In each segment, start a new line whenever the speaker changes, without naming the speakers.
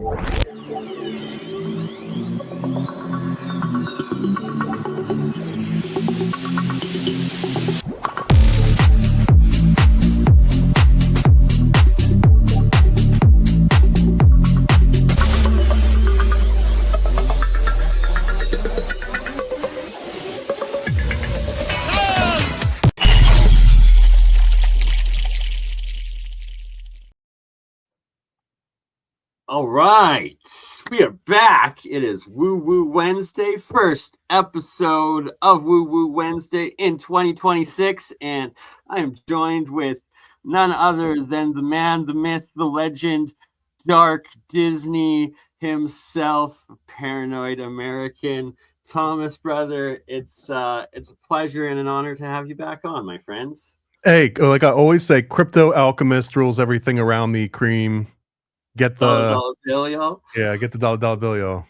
All right, we are back. It is WooWoo Wednesday, first episode of WooWoo Wednesday in 2026, and I am joined with none other than the man, the myth, the legend, Dark Disney himself, paranoid American, Thomas, brother. It's a pleasure and an honor to have you back on, my friends.
Hey, like I always say, crypto alchemist rules everything around me. Cream. Get the
dollar bill, yo.
Yeah, get the dollar bill, yo.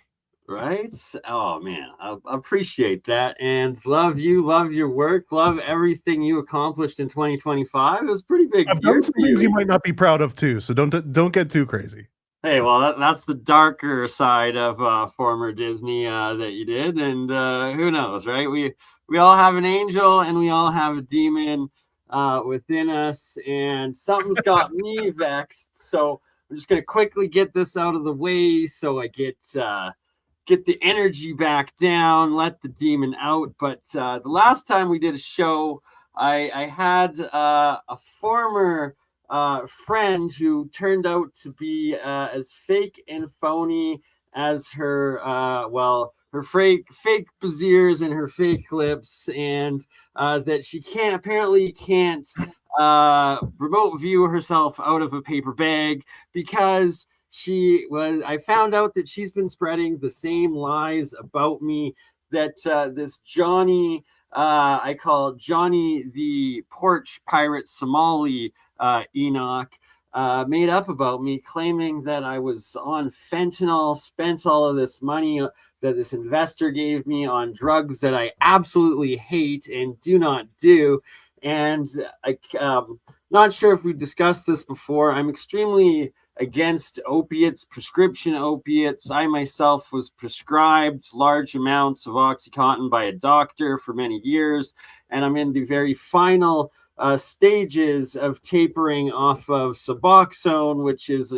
Right? Oh man, I appreciate that, and love you, love your work, love everything you accomplished in 2025. It was a pretty big
I've
year
done some
for
things
you.
You might not be proud of too, so don't get too crazy.
Hey, well, that's the darker side of former Disney that you did, and who knows, right? We all have an angel and we all have a demon within us, and something's got me vexed. So I'm just gonna quickly get this out of the way so I get the energy back down, let the demon out. But the last time we did a show, I had a former friend who turned out to be as fake and phony as her her fake baziers and her fake lips, and that she apparently can't remote view herself out of a paper bag because I found out that she's been spreading the same lies about me that this Johnny, I call Johnny the Porch Pirate Somali Enoch, made up about me, claiming that I was on fentanyl, spent all of this money that this investor gave me on drugs that I absolutely hate and do not do. And I'm not sure if we discussed this before. I'm extremely against opiates, prescription opiates. I myself was prescribed large amounts of OxyContin by a doctor for many years, and I'm in the very final stages of tapering off of Suboxone, which is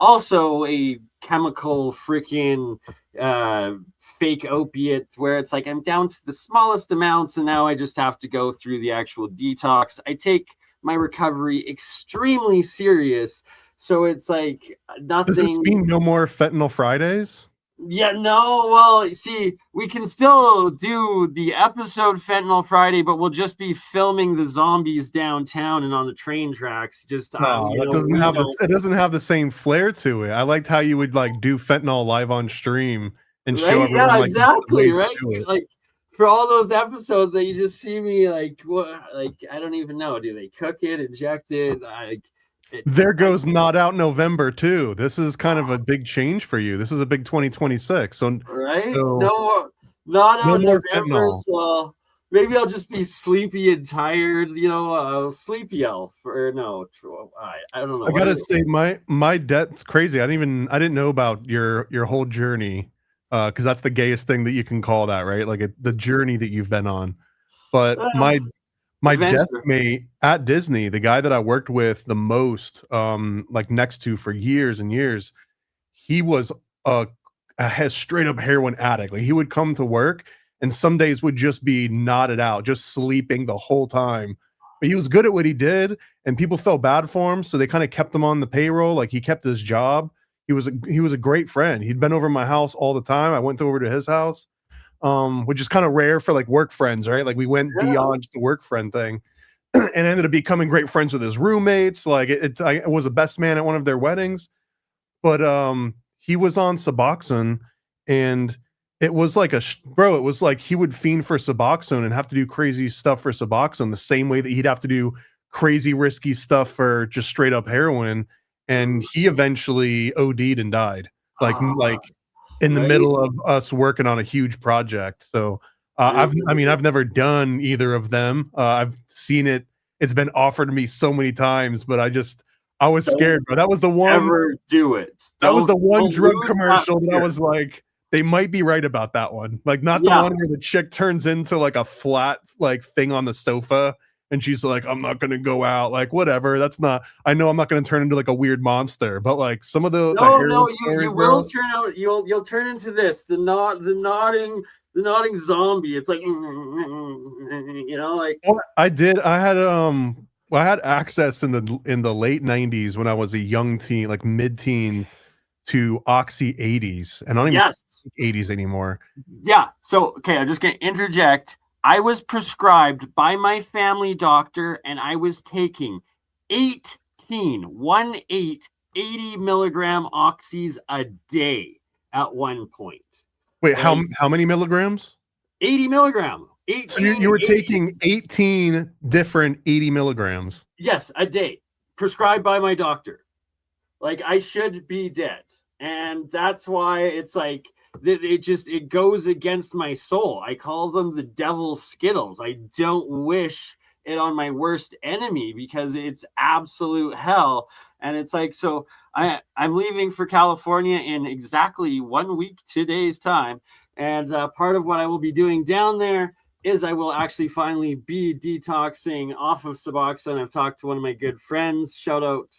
also a chemical freaking fake opiate, where it's like I'm down to the smallest amounts, and now I just have to go through the actual detox. I take my recovery extremely serious. So it's like nothing.
Does this mean no more fentanyl Fridays?
Yeah, no. Well, see, we can still do the episode Fentanyl Friday, but we'll just be filming the zombies downtown and on the train tracks. Just
it doesn't have the same flair to it. I liked how you would like do fentanyl live on stream and show everyone.
Yeah, exactly. Right. Like for all those episodes that you just see me like, what? Like I don't even know. Do they cook it, inject it?
There goes Not Out November too. This is kind of a big change for you. This is a big 2026. So
right, no more November. So maybe I'll just be sleepy and tired. Sleepy elf or no. I don't know.
I gotta say, my debt's crazy. I didn't know about your whole journey, because that's the gayest thing that you can call that, right? Like the journey that you've been on. But my death mate at Disney, the guy that I worked with the most, like next to for years and years, he was a straight up heroin addict. Like he would come to work and some days would just be nodded out, just sleeping the whole time. But he was good at what he did, and people felt bad for him, so they kind of kept him on the payroll. Like he kept his job. He was a great friend. He'd been over my house all the time. I went over to his house. Which is kind of rare for like work friends, right? Like we went beyond the work friend thing and ended up becoming great friends with his roommates. Like I was a best man at one of their weddings, but he was on Suboxone, and it was like it was like he would fiend for Suboxone and have to do crazy stuff for Suboxone the same way that he'd have to do crazy risky stuff for just straight up heroin. And he eventually OD'd and died. Like in the middle of us working on a huge project. So I've never done either of them. I've seen it. It's been offered to me so many times, but I was scared, bro. That was the one.
Ever do it.
That was the one
Don't
drug
lose
commercial that I
fear.
was like, they might be right about that one. Like, not the
Yeah.
one where the chick turns into like a flat like thing on the sofa and she's like, I'm not gonna go out. Like, whatever. That's not. I know I'm not gonna turn into like a weird monster, but like some of the
You will turn out. You'll turn into this the nodding zombie. It's like like.
I did. I had access in the late 90s when I was a young teen, like mid-teen, to Oxy 80s, and I don't even think 80s anymore.
Yeah. So okay, I'm just gonna interject. I was prescribed by my family doctor, and I was taking 80 milligram oxys a day at one point.
Wait, right? How many milligrams?
80 milligram. 18.
So you were taking 18 different 80 milligrams.
Yes, a day, prescribed by my doctor. Like, I should be dead, and that's why it's like it goes against my soul. I call them the devil's Skittles. I don't wish it on my worst enemy because it's absolute hell. And it's like, so I'm leaving for California in exactly 1 week, 2 days time, and part of what I will be doing down there is I will actually finally be detoxing off of Suboxone. I've talked to one of my good friends. Shout out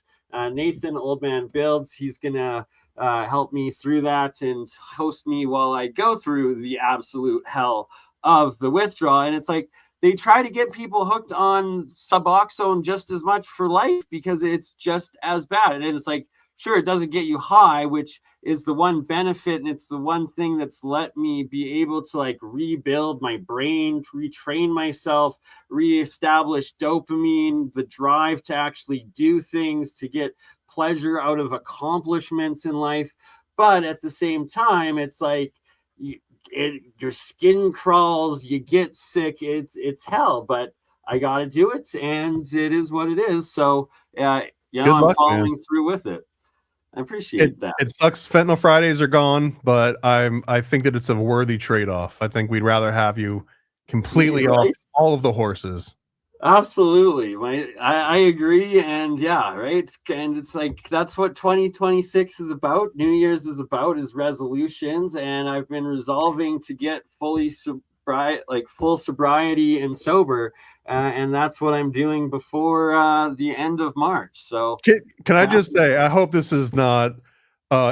Nathan, Old Man Builds. He's going to help me through that and host me while I go through the absolute hell of the withdrawal. And it's like they try to get people hooked on Suboxone just as much for life because it's just as bad. And it's like, sure, it doesn't get you high, which is the one benefit, and it's the one thing that's let me be able to like rebuild my brain, retrain myself, reestablish dopamine, the drive to actually do things, to get pleasure out of accomplishments in life. But at the same time, it's like your skin crawls, you get sick, it's hell. But I got to do it, and it is what it is. So, I'm following through with it. I appreciate that.
It sucks Fentanyl Fridays are gone, but I think that it's a worthy trade-off. I think we'd rather have you completely off all of the horses.
Absolutely. I agree. And yeah, right. And it's like, that's what 2026 is about. New Year's is about, is resolutions. And I've been resolving to get full sobriety and sober. And that's what I'm doing before the end of March. So
can I just say, I hope this is not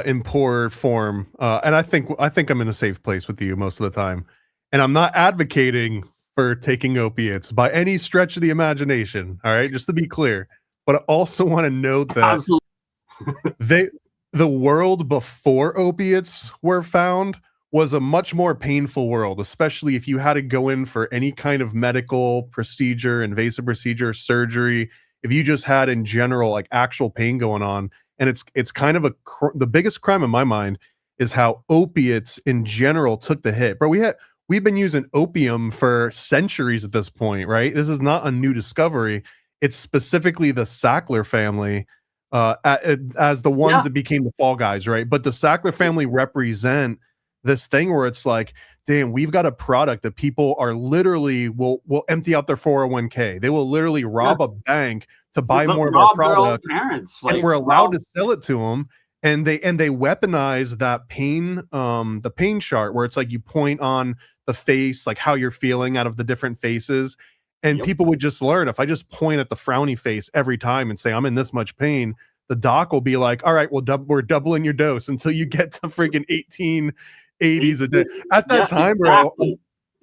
in poor form. And I think I'm in a safe place with you most of the time. And I'm not advocating for taking opiates by any stretch of the imagination. All right, just to be clear. But I also want to note that the world before opiates were found was a much more painful world, especially if you had to go in for any kind of medical procedure, invasive procedure, surgery. If you just had in general like actual pain going on, and it's kind of the biggest crime in my mind is how opiates in general took the hit. Bro, we've been using opium for centuries at this point, right? This is not a new discovery. It's specifically the Sackler family as the ones that became the fall guys, right? But the Sackler family represent this thing where it's like, damn, we've got a product that people are literally will empty out their 401k. They will literally rob a bank to buy more of our product, and we're allowed to sell it to them. And they weaponize that pain, the pain chart where it's like you point on the face, like how you're feeling out of the different faces, and people would just learn. If I just point at the frowny face every time and say I'm in this much pain, the doc will be like, all right, well, we're doubling your dose until you get to freaking 1880s a day. At that time, bro,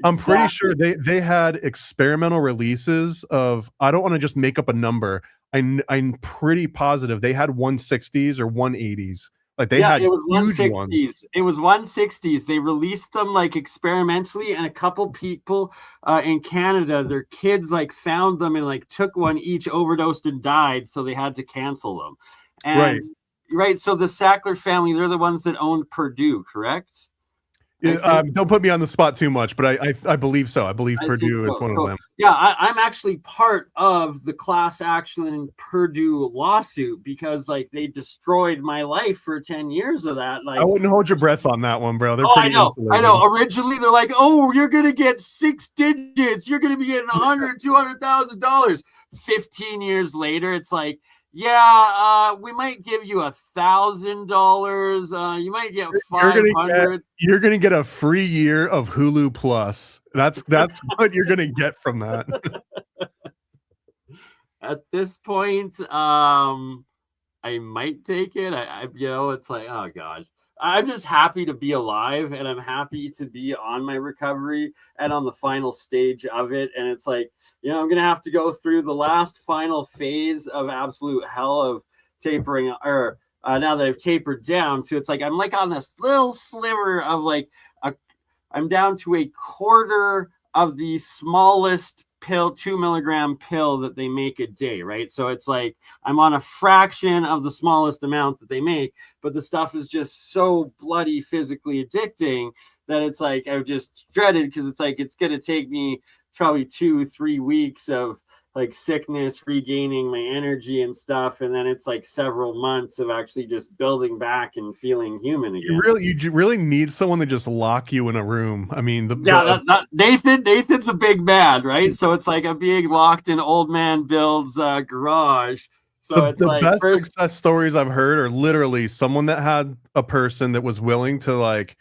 I'm pretty sure they had experimental releases of, I don't want to just make up a number. I'm pretty positive they had 160s or 180s. Like they had,
it was 160s. It was 160s. They released them like experimentally, and a couple people in Canada, their kids like found them and like took one each, overdosed and died, so they had to cancel them. And right. So the Sackler family, they're the ones that owned Purdue, correct?
Don't put me on the spot too much, but I believe so. I believe Purdue is one of them.
Yeah, I'm actually part of the class action Purdue lawsuit because like they destroyed my life for 10 years of that. Like,
I wouldn't hold your breath on that one, bro. They're
I know. Originally, they're like, oh, you're gonna get 6 digits. You're gonna be getting $100,000, $200,000. 15 years later, it's like, yeah, we might give you $1,000. You might get
You're gonna get
500.
you're gonna get a free year of Hulu Plus. That's what you're gonna get from that.
At this point, I might take it. It's like, oh god. I'm just happy to be alive, and I'm happy to be on my recovery and on the final stage of it. And it's like, I'm gonna have to go through the last final phase of absolute hell of tapering, or now that I've tapered down to, it's like I'm like on this little sliver of like I'm down to a quarter of the smallest pill, 2 milligram pill that they make a day, right? So it's like I'm on a fraction of the smallest amount that they make, but the stuff is just so bloody physically addicting that it's like I've just dreaded, because it's like it's gonna take me probably 2-3 weeks of like sickness, regaining my energy and stuff, and then it's like several months of actually just building back and feeling human again.
You really need someone to just lock you in a room. I mean,
Nathan's a big man, right? So it's like I'm being locked in old man Bill's garage. So it's
the
like
best success stories I've heard are literally someone that had a person that was willing to like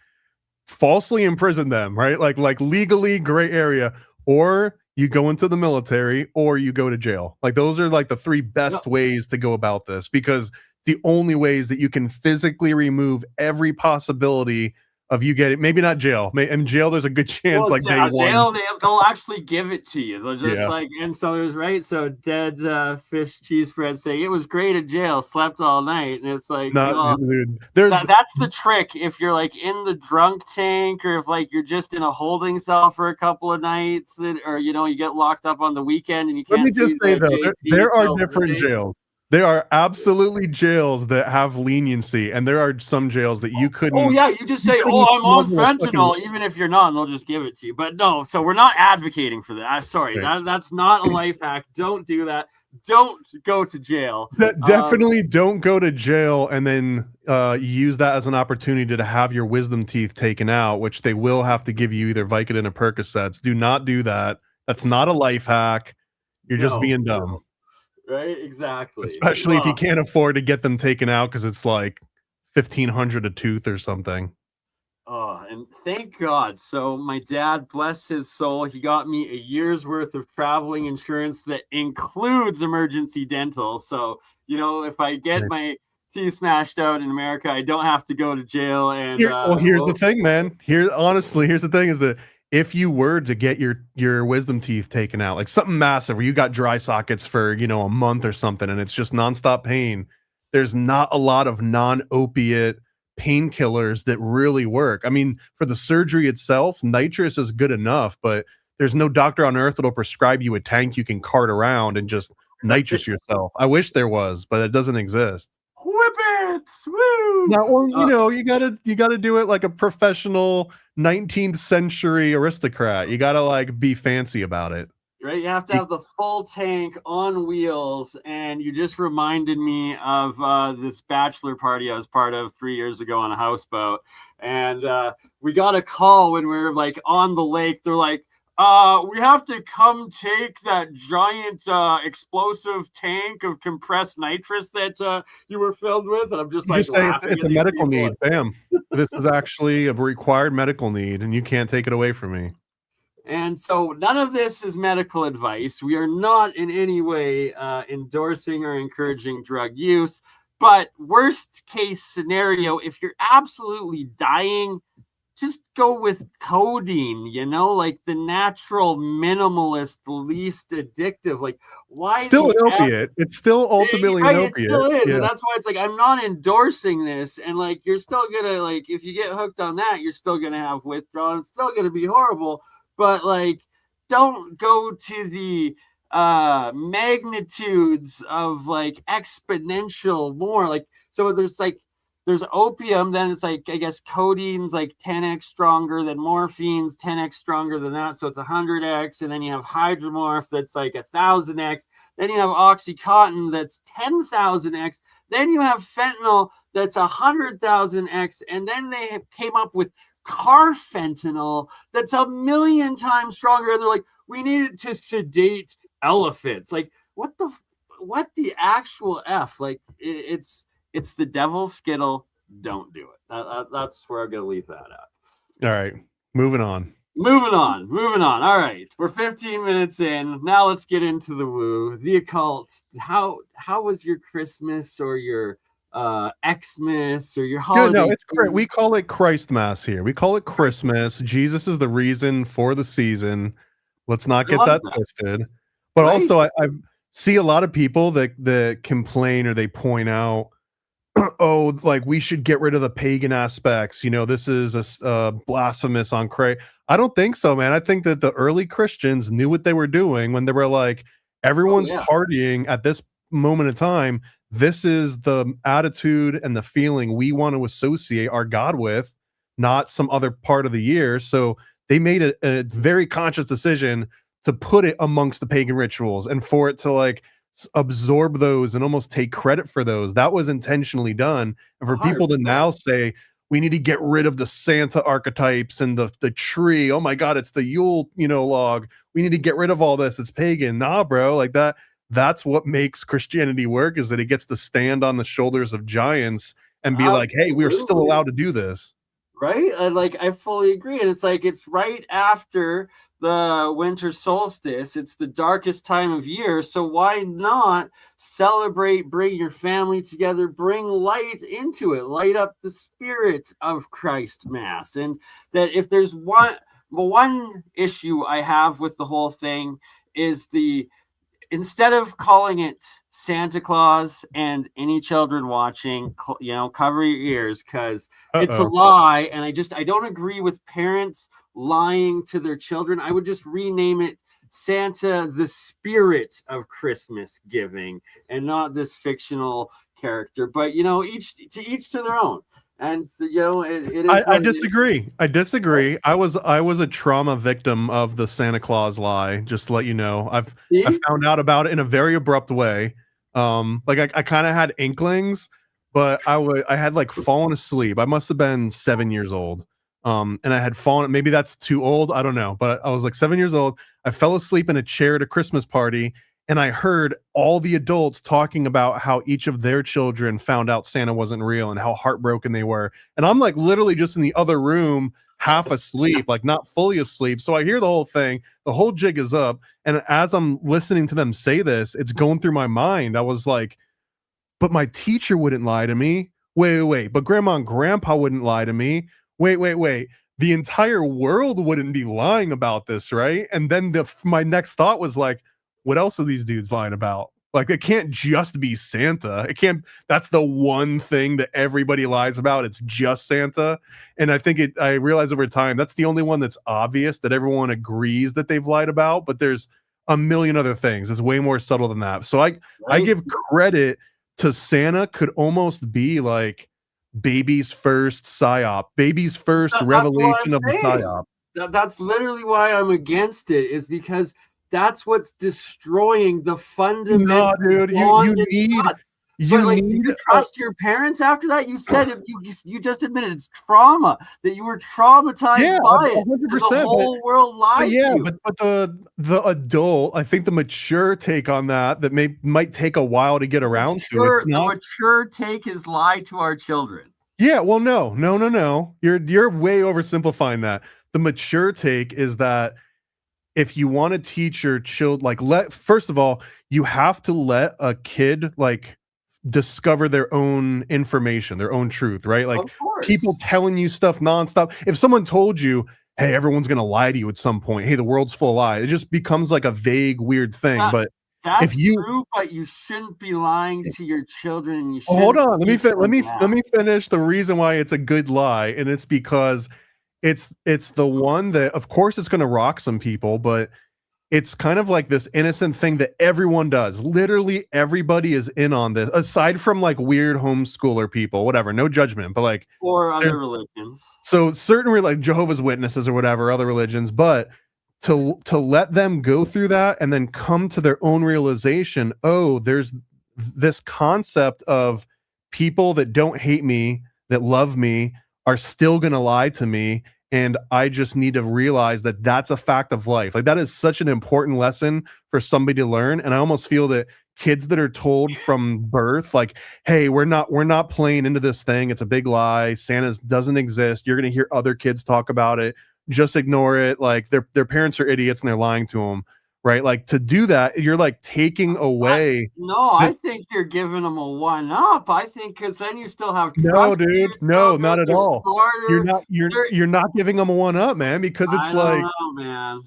falsely imprison them, right? Like legally gray area, or you go into the military, or you go to jail. Like those are like the three best ways to go about this, because the only ways that you can physically remove every possibility of you getting, maybe not jail. In jail, there's a good chance
jail, they'll actually give it to you. They'll just and so it was right. So dead fish cheese spread saying it was great at jail, slept all night, and it's like,
dude,
that's the trick. If you're like in the drunk tank, or if like you're just in a holding cell for a couple of nights, or you get locked up on the weekend and you can't.
Let me just say though, there are different jails. There are absolutely jails that have leniency, and there are some jails that you couldn't.
Oh yeah, you just say, "Oh, I'm on fentanyl," even if you're not, and they'll just give it to you. But no, so we're not advocating for that. Sorry, that's not a life hack. Don't do that. Don't go to jail.
Definitely don't go to jail and then use that as an opportunity to have your wisdom teeth taken out, which they will have to give you either Vicodin or Percocets. Do not do that. That's not a life hack. You're just being dumb.
Right, exactly.
Especially if you can't afford to get them taken out, because it's like $1,500 a tooth or something.
Oh, and thank God. So my dad, bless his soul, he got me a year's worth of traveling insurance that includes emergency dental. So, if I get my teeth smashed out in America, I don't have to go to jail. And
here's the thing, man. Here's the thing is that if you were to get your wisdom teeth taken out, like something massive, where you got dry sockets for, a month or something, and it's just nonstop pain, there's not a lot of non-opiate painkillers that really work. I mean, for the surgery itself, nitrous is good enough, but there's no doctor on earth that'll prescribe you a tank you can cart around and just nitrous yourself. I wish there was, but it doesn't exist.
Whip it! Woo!
Now, you gotta do it like a professional 19th century aristocrat. You gotta like be fancy about it.
Right, you have to have the full tank on wheels. And you just reminded me of this bachelor party I was part of 3 years ago on a houseboat. And we got a call when we were like on the lake. They're like, we have to come take that giant explosive tank of compressed nitrous that you were filled with. And I'm just like,
it's a medical need. Bam. This is actually a required medical need, and you can't take it away from me.
And so none of this is medical advice. We are not in any way endorsing or encouraging drug use. But worst case scenario, if you're absolutely dying, just go with codeine, like the natural, minimalist, least addictive. Like, why?
Still an opiate. It's still ultimately an opiate. It
still is. Yeah. And that's why it's like, I'm not endorsing this. And like, you're still gonna, like, if you get hooked on that, you're still gonna have withdrawal. It's still gonna be horrible. But like, don't go to the magnitudes of like exponential more. Like, so there's opium, then it's like, I guess codeine's like 10x stronger than morphine's 10x stronger than that, so it's 100x. And then you have hydromorph that's like 1,000x. Then you have oxycontin that's 10,000x. Then you have fentanyl that's 100,000x. And then they came up with carfentanil that's 1,000,000 times stronger. And they're like, we needed to sedate elephants. Like, what the what the actual F? Like it's the devil's skittle. Don't do it. That's where I'm gonna leave that at.
All right, moving on.
Moving on. All right, we're 15 minutes in. Now let's get into the woo, the occult. How was your Christmas or your Xmas or your holiday?
Good. No, it's great. We call it Christmas here. We call it Christmas. Jesus is the reason for the season. Let's not get that twisted. But
Right?
also, I see a lot of people that complain or they point out, oh, like we should get rid of the pagan aspects. You know, this is a blasphemous on Christ. I don't think so, man. I think that the early Christians knew what they were doing when they were like, everyone's partying at this moment of time. This is the attitude and the feeling we want to associate our God with, not some other part of the year. So they made a very conscious decision to put it amongst the pagan rituals and for it to like absorb those and almost take credit for those. That was intentionally done. And for 100%. People to now say, we need to get rid of the Santa archetypes and the tree. Oh my God, it's the Yule, log. We need to get rid of all this. It's pagan. Nah, bro, like that. That's what makes Christianity work, is that it gets to stand on the shoulders of giants and be like, hey, we're still allowed to do this.
Right? I fully agree. And it's like, it's right after the winter solstice. It's the darkest time of year. So why not celebrate, bring your family together, bring light into it, light up the spirit of Christ Mass. And that if there's one issue I have with the whole thing is instead of calling it Santa Claus and any children watching, cover your ears, because it's a lie. And I don't agree with parents lying to their children. I would just rename it Santa, the spirit of Christmas giving, and not this fictional character. But, each to their own. And so, it is.
I disagree. I disagree. I was a trauma victim of the Santa Claus lie. Just to let you know, I found out about it in a very abrupt way. I kind of had inklings, but I had like fallen asleep. I must have been 7 years old. And I had fallen. Maybe that's too old. I don't know. But I was like 7 years old. I fell asleep in a chair at a Christmas party. And I heard all the adults talking about how each of their children found out Santa wasn't real and how heartbroken they were. And I'm like literally just in the other room, half asleep, like not fully asleep. So I hear the whole thing. The whole jig is up. And as I'm listening to them say this, it's going through my mind. I was like, but my teacher wouldn't lie to me. Wait. But grandma and grandpa wouldn't lie to me. Wait. The entire world wouldn't be lying about this, right? And then my next thought was like, what else are these dudes lying about? Like, it can't just be Santa. That's the one thing that everybody lies about. It's just Santa. And I realized over time, that's the only one that's obvious that everyone agrees that they've lied about, but there's a million other things. It's way more subtle than that. So I give credit to Santa could almost be like baby's first psyop, baby's first revelation of the psyop.
That's literally why I'm against it, is because that's what's destroying the fundamental.
No, dude, you need
to trust your parents after that. You said it. You just admitted it's trauma, that you were traumatized by it. 100%, the whole world lied to you.
But the adult, I think the mature take on that might take a while to get around to.
The mature take is lie to our children.
Yeah, well, no. You're way oversimplifying that. The mature take is that if you want to teach your children, first of all, you have to let a kid discover their own information, their own truth, right? Like people telling you stuff nonstop. If someone told you, hey, everyone's going to lie to you at some point, hey, the world's full of lies, it just becomes like a vague, weird thing. But
that's true, but you shouldn't be lying to your children. You
hold on. Let me finish the reason why it's a good lie. And it's because it's the one that, of course, it's going to rock some people, but it's kind of like this innocent thing that everyone does. Literally everybody is in on this, aside from like weird homeschooler people, whatever, no judgment, but
or other religions.
So certain Jehovah's Witnesses or whatever, other religions, but to let them go through that and then come to their own realization, oh, there's this concept of people that don't hate me, that love me, are still going to lie to me. And I just need to realize that that's a fact of life. Like, that is such an important lesson for somebody to learn. And I almost feel that kids that are told from birth, like, hey, we're not playing into this thing. It's a big lie. Santa doesn't exist. You're gonna hear other kids talk about it. Just ignore it. Like their parents are idiots and they're lying to them, right? Like to do that, you're like taking away.
I think you're giving them a one up. I think because then you still have
No,
trust.
dude, no, not at all.
Smarter.
You're not giving them a one up, man, because it's
I
like,
don't know, man.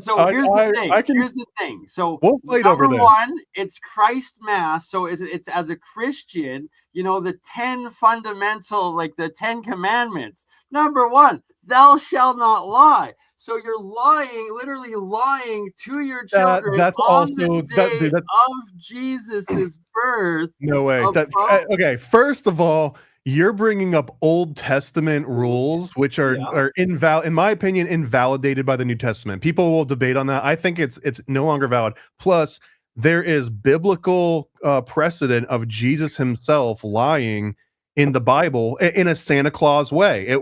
So here's the thing. So
we'll fight over
number
this.
one, it's Christ Mass. So it's as a Christian, the 10 fundamental, like the 10 commandments. Number one, thou shalt not lie. So you're literally lying to your children
that's
on
also
the day of Jesus's birth.
No way. Okay, first of all, you're bringing up Old Testament rules, which are invalid, in my opinion, invalidated by the New Testament. People will debate on that. I think it's no longer valid. Plus, there is biblical precedent of Jesus himself lying in the Bible in a Santa Claus way. It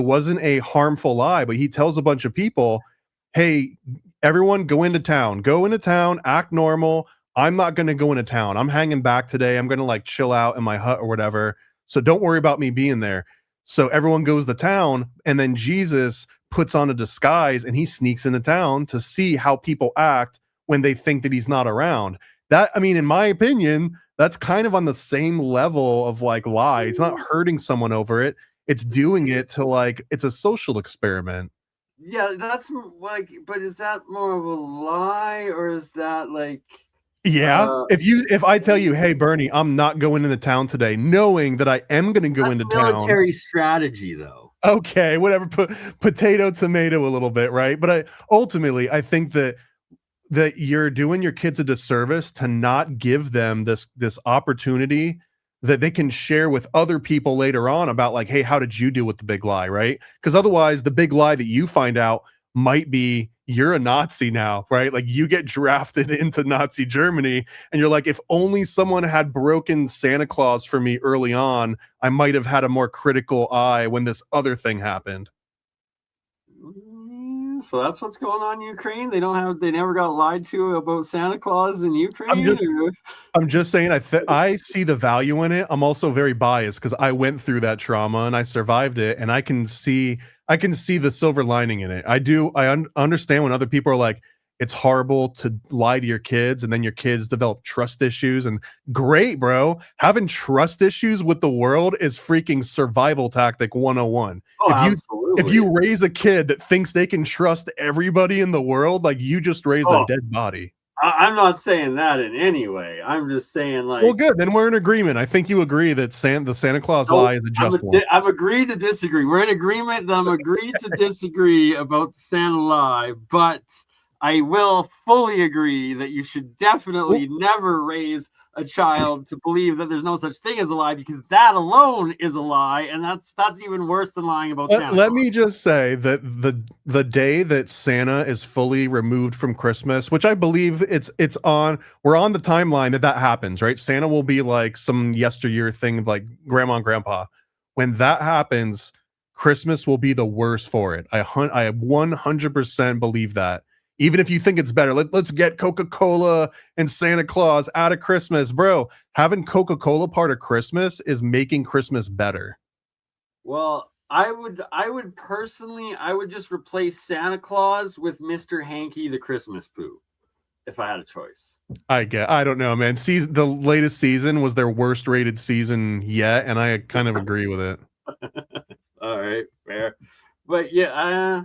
wasn't a harmful lie, but he tells a bunch of people, "Hey, everyone, go into town, act normal. I'm not going to go into town. I'm hanging back today. I'm going to like chill out in my hut or whatever. So don't worry about me being there." So everyone goes to town, and then Jesus puts on a disguise and he sneaks into town to see how people act when they think that he's not around. That, I mean, in my opinion, that's kind of on the same level of like lie. It's not hurting someone over it. It's doing it to like, it's a social experiment.
Yeah, that's like, but is that more of a lie or is that like?
Yeah, if I tell you, hey Bernie, I'm not going into town today, knowing that I am going to go into town.
Military strategy, though.
Okay, whatever. Potato, tomato, a little bit, right? But ultimately, I think that you're doing your kids a disservice to not give them this opportunity that they can share with other people later on about like, hey, how did you deal with the big lie, right? Because otherwise, the big lie that you find out might be you're a Nazi now, right? Like you get drafted into Nazi Germany and you're like, if only someone had broken Santa Claus for me early on, I might have had a more critical eye when this other thing happened.
So that's what's going on in Ukraine. They never got lied to about Santa Claus in Ukraine.
I'm just saying, I see the value in it. I'm also very biased because I went through that trauma and I survived it, and I can see the silver lining in it. I understand when other people are like, it's horrible to lie to your kids, and then your kids develop trust issues. And great, bro. Having trust issues with the world is freaking survival tactic 101.
Absolutely.
If you raise a kid that thinks they can trust everybody in the world, like you just raised a dead body.
I'm not saying that in any way. I'm just saying, like,
well, good. Then we're in agreement. I think you agree that the Santa Claus lie is a just one.
I've agreed to disagree. We're in agreement that I'm agreed to disagree about the Santa lie, but I will fully agree that you should definitely never raise a child to believe that there's no such thing as a lie, because that alone is a lie, and that's even worse than lying about Santa.
Let me just say that the day that Santa is fully removed from Christmas, which I believe we're on the timeline that happens, right? Santa will be like some yesteryear thing, like grandma and grandpa. When that happens, Christmas will be the worst for it. I 100% believe that. Even if you think it's better, let's get Coca-Cola and Santa Claus out of Christmas. Bro, having Coca-Cola part of Christmas is making Christmas better.
Well, I would personally, just replace Santa Claus with Mr. Hanky the Christmas Poo, if I had a choice.
I don't know, man. The latest season was their worst rated season yet, and I kind of agree with it.
All right, fair. But yeah.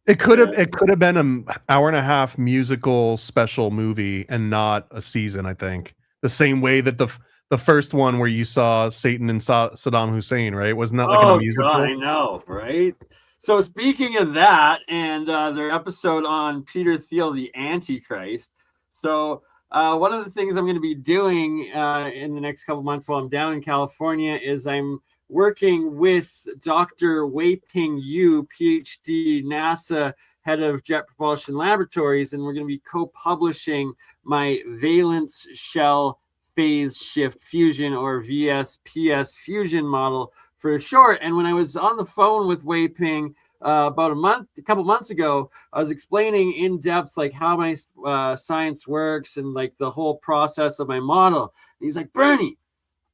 It could have been an hour and a half musical special movie and not a season, I think. The same way that the first one where you saw Satan and Saddam Hussein, right? Wasn't that like a musical? God,
I know, right? So speaking of that, and their episode on Peter Thiel, the Antichrist. So one of the things I'm going to be doing in the next couple months while I'm down in California is I'm working with Dr. Wei-Ping Yu, PhD, NASA, head of Jet Propulsion Laboratories, and we're going to be co-publishing my valence shell phase shift fusion, or VSPS fusion model for short. And when I was on the phone with Wei-Ping, about a couple months ago, I was explaining in depth like how my science works and like the whole process of my model. And he's like, Bernie,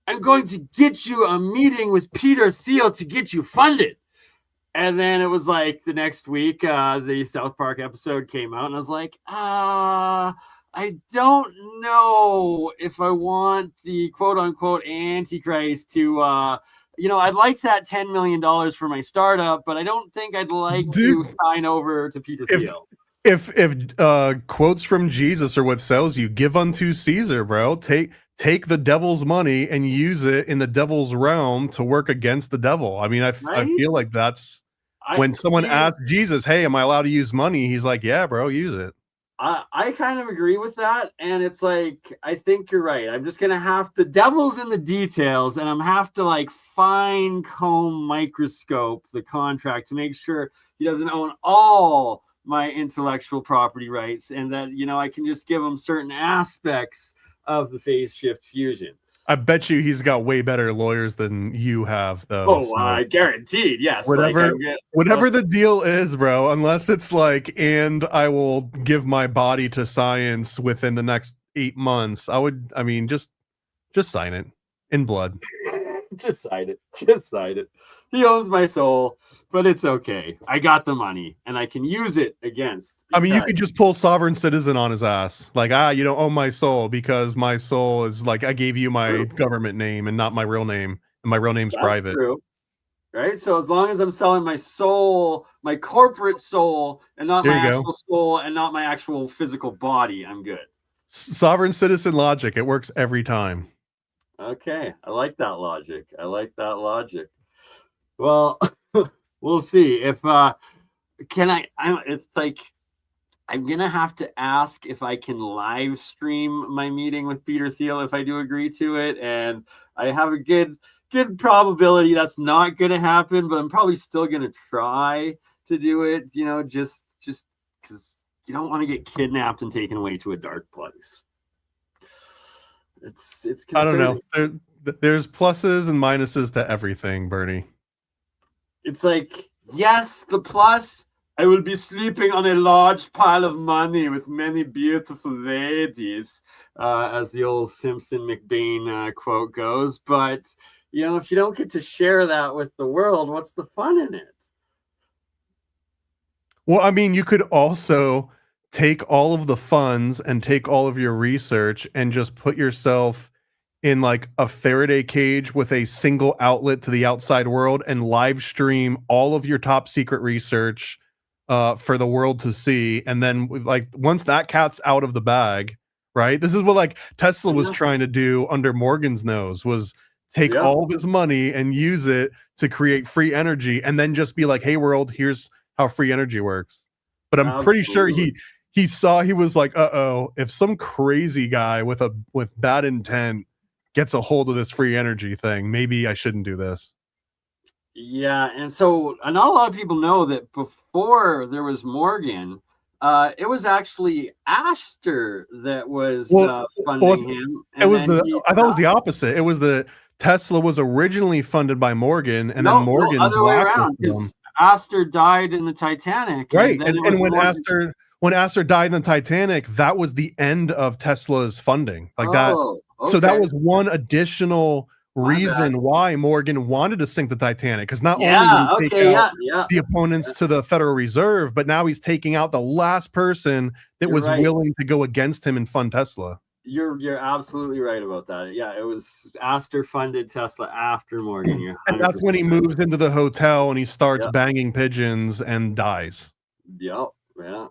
I'm going to get you a meeting with Peter Thiel to get you funded. And then it was like the next week, the South Park episode came out, and I was like, I don't know if I want the quote unquote Antichrist to, I'd like that $10 million for my startup, but I don't think I'd like to sign over to Peter Thiel.
If quotes from Jesus are what sells you, give unto Caesar, bro. Take the devil's money and use it in the devil's realm to work against the devil. I mean, I feel like that's when someone asks Jesus, hey, am I allowed to use money? He's like, yeah, bro, use it.
I kind of agree with that. And it's like, I think you're right. I'm just going to have the devil's in the details, and I'm have to like fine comb microscope the contract to make sure he doesn't own all my intellectual property rights, and that, I can just give him certain aspects of the phase shift fusion.
I bet you he's got way better lawyers than you have, though.
Oh, so guaranteed, yes.
Whatever the deal is, bro, unless it's like, and I will give my body to science within the next 8 months, just sign it in blood.
Just sign it. He owns my soul, but it's okay. I got the money, and I can use it against.
You could just pull sovereign citizen on his ass. Like, you don't own my soul because my soul is like, I gave you my government name and not my real name, and my real name's private.
True. Right? So as long as I'm selling my soul, my corporate soul, and not my actual soul, and not my actual physical body, I'm good.
Sovereign citizen logic. It works every time.
Okay. I like that logic. Well, we'll see if it's like I'm gonna have to ask if I can live stream my meeting with Peter Thiel if I do agree to it, and I have a good probability that's not gonna happen, but I'm probably still gonna try to do it, just because you don't want to get kidnapped and taken away to a dark place. It's concerning.
I don't know. There's pluses and minuses to everything, Bernie.
It's like, yes, the plus, I will be sleeping on a large pile of money with many beautiful ladies, as the old Simpson McBain quote goes. But, if you don't get to share that with the world, what's the fun in it?
Well, you could also take all of the funds and take all of your research and just put yourself in like a Faraday cage with a single outlet to the outside world and live stream all of your top secret research for the world to see. And then like once that cat's out of the bag, right? This is what like Tesla was trying to do under Morgan's nose, was take all of his money and use it to create free energy, and then just be like, hey world, here's how free energy works. But I'm pretty sure he saw, he was like, if some crazy guy with bad intent gets a hold of this free energy thing, maybe I shouldn't do this.
Yeah, and so not a lot of people know that before there was Morgan, it was actually Astor that was funding him.
I thought it was the opposite. It was Tesla was originally funded by Morgan, and then Morgan
other way around, because Astor died in the Titanic.
Right, and when Astor died in the Titanic, that was the end of Tesla's funding. Like that. Okay. So that was one additional reason why Morgan wanted to sink the Titanic, because not only did he take out the opponents to the Federal Reserve, but now he's taking out the last person that was willing to go against him and fund Tesla.
You're absolutely right about that. Yeah, it was Astor funded Tesla after Morgan.
And that's when he moves into the hotel and he starts banging pigeons and dies.
Yep. Yeah.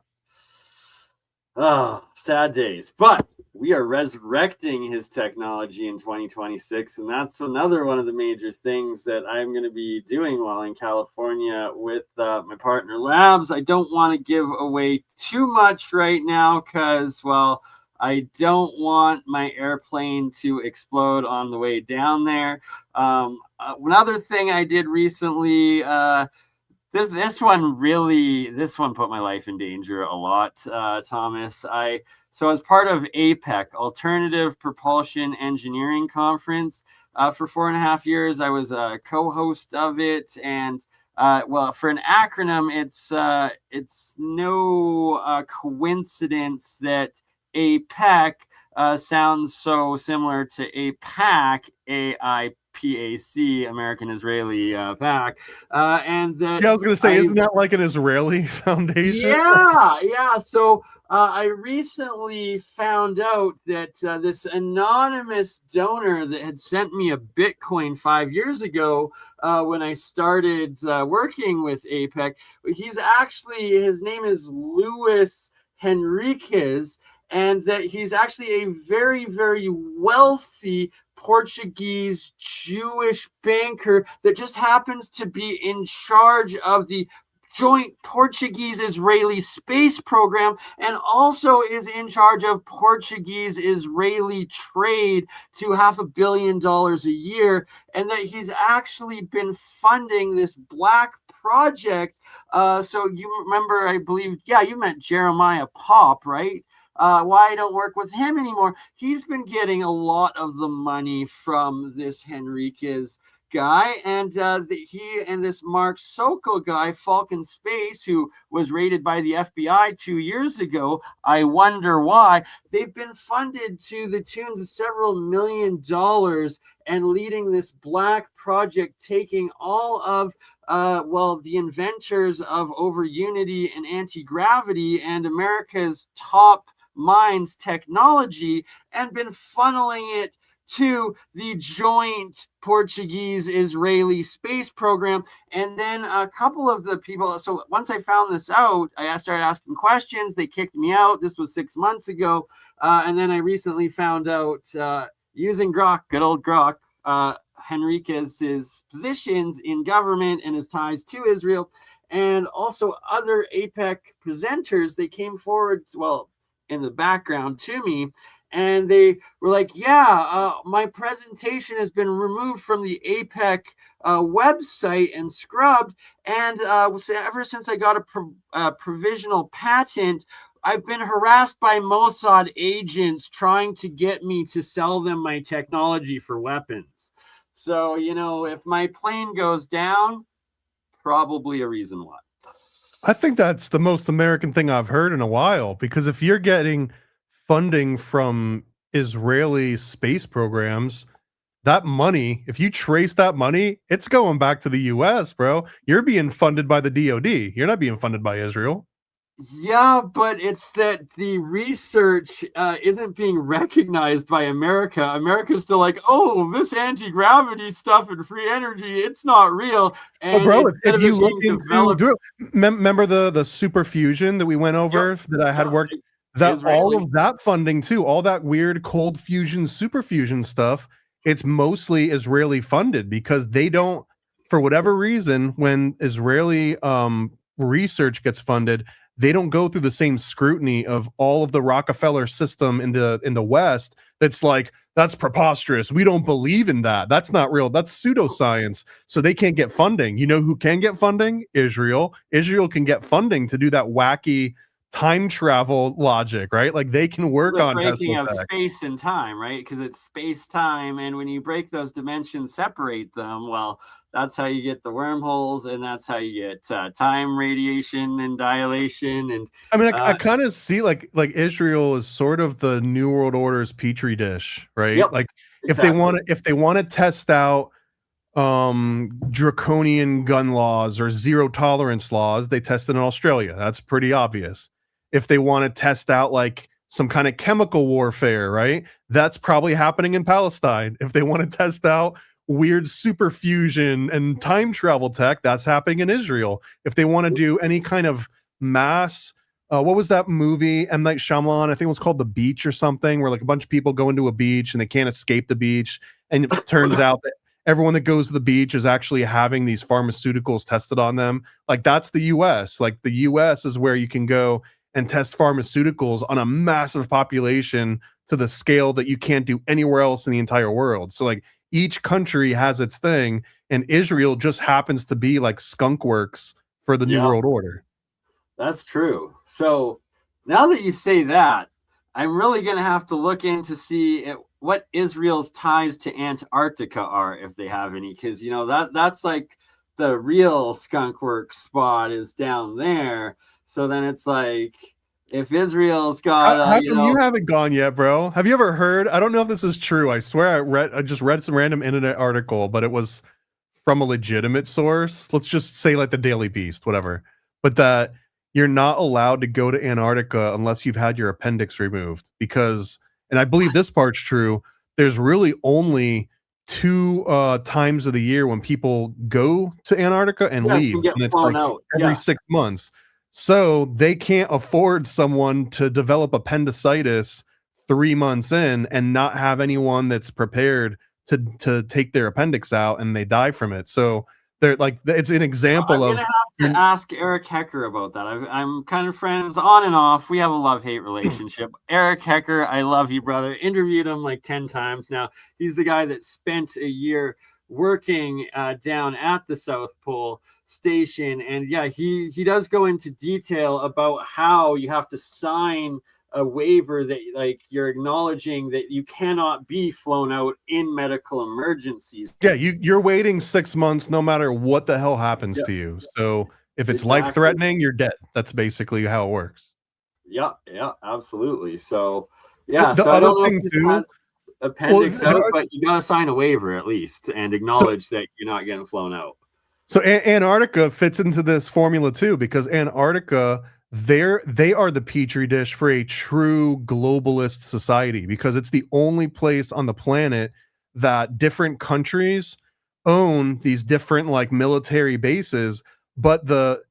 Oh, sad days. But we are resurrecting his technology in 2026, and that's another one of the major things that I'm going to be doing while in California with my partner Labs. I don't want to give away too much right now because, well, I don't want my airplane to explode on the way down there. Another thing I did recently, This one put my life in danger a lot, Thomas. So as part of APEC, Alternative Propulsion Engineering Conference, for 4.5 years, I was a co-host of it, and well, for an acronym, it's no coincidence that APEC sounds so similar to APAC, AIPAC, American Israeli PAC, and that
Yeah, I was gonna say,
I
isn't that like an Israeli foundation?
yeah. So I recently found out that this anonymous donor that had sent me a Bitcoin 5 years ago when I started working with APEC, his name is Luis Henriquez, and that he's actually a very, very wealthy Portuguese Jewish banker that just happens to be in charge of the joint Portuguese-Israeli space program, and also is in charge of Portuguese-Israeli trade to $500 million a year, and that he's actually been funding this black project. So you remember, I believe, yeah, you met Jeremiah Pop, right? Why I don't work with him anymore. He's been getting a lot of the money from this Henriquez guy, and he and this Mark Sokol guy, Falcon Space, who was raided by the FBI 2 years ago. I wonder why. They've been funded to the tunes of several $1 million and leading this black project, taking all of the inventors of over unity and anti-gravity and America's top minds technology and been funneling it to the joint Portuguese-Israeli space program. And then a couple of the people, so once I found this out, I started asking questions. They kicked me out. This was 6 months ago. And then I recently found out using Grok, good old Grok, Henriquez's positions in government and his ties to Israel, and also other APEC presenters, they came forward, well, in the background to me, and they were like, yeah, my presentation has been removed from the APEC website and scrubbed, and ever since I got a provisional patent, I've been harassed by Mossad agents trying to get me to sell them my technology for weapons. So, if my plane goes down, probably a reason why.
I think that's the most American thing I've heard in a while, because if you're getting funding from Israeli space programs, that money, if you trace that money, it's going back to the US, bro. You're being funded by the DoD. You're not being funded by Israel.
Yeah, but it's that the research isn't being recognized by America. America's still like, oh, this anti-gravity stuff and free energy, it's not real. And
bro, if you look into, remember the super fusion that we went over, that I had worked, that Israeli. All of that funding too, all that weird cold fusion, super fusion stuff, it's mostly Israeli funded, because they don't, for whatever reason, when Israeli research gets funded, they don't go through the same scrutiny of all of the Rockefeller system in the West. That's like, that's preposterous. We don't believe in that. That's not real. That's pseudoscience. So they can't get funding. You know who can get funding? Israel. Israel can get funding to do that wacky time travel logic, right? Like they can work on
breaking of space and time, right? Because it's space time, and when you break those dimensions, separate them, well, that's how you get the wormholes, and that's how you get time radiation and dilation. And
I mean, I kind of see like Israel is sort of the New World Order's petri dish, right? Yep, like exactly. if they want to test out draconian gun laws or zero tolerance laws, they test it in Australia. That's pretty obvious. If they want to test out like some kind of chemical warfare, right? That's probably happening in Palestine. If they want to test out weird super fusion and time travel tech, that's happening in Israel. If they want to do any kind of mass, what was that movie, M. Night Shyamalan, I think it was called The Beach or something, where like a bunch of people go into a beach and they can't escape the beach, and it turns out that everyone that goes to the beach is actually having these pharmaceuticals tested on them. Like that's the US. Like the US is where you can go and test pharmaceuticals on a massive population to the scale that you can't do anywhere else in the entire world. So like each country has its thing, and Israel just happens to be like skunk works for the New World Order.
That's true. So now that you say that, I'm really going to have to look in to see what Israel's ties to Antarctica are, if they have any, because that's like the real skunkwork spot is down there. So then it's like, if Israel's got,
How come you haven't gone yet, bro? Have you ever heard? I don't know if this is true. I swear I just read some random internet article, but it was from a legitimate source. Let's just say like the Daily Beast, whatever. But that you're not allowed to go to Antarctica unless you've had your appendix removed because, and I believe this part's true, there's really only two times of the year when people go to Antarctica and leave,
get
and it's
flown
like
out.
every 6 months. So they can't afford someone to develop appendicitis 3 months in and not have anyone that's prepared to take their appendix out and they die from it. So they're like, it's an example
I'm
of.
gonna have to ask Eric Hecker about that. I'm kind of friends on and off. We have a love-hate relationship. Eric Hecker, I love you, brother. Interviewed him like 10 times now. He's the guy that spent a year working down at the South Pole station, and yeah, he does go into detail about how you have to sign a waiver that like you're acknowledging that you cannot be flown out in medical emergencies.
Yeah, you're waiting 6 months no matter what the hell happens to you. So if it's life threatening, you're dead. That's basically how it works.
Yeah, absolutely. So yeah,
the
so I
other
don't know
thing
if he's
too,
had appendix out, but you gotta sign a waiver at least and acknowledge that you're not getting flown out.
So Antarctica fits into this formula too, because Antarctica, they are the petri dish for a true globalist society, because it's the only place on the planet that different countries own these different like military bases, but the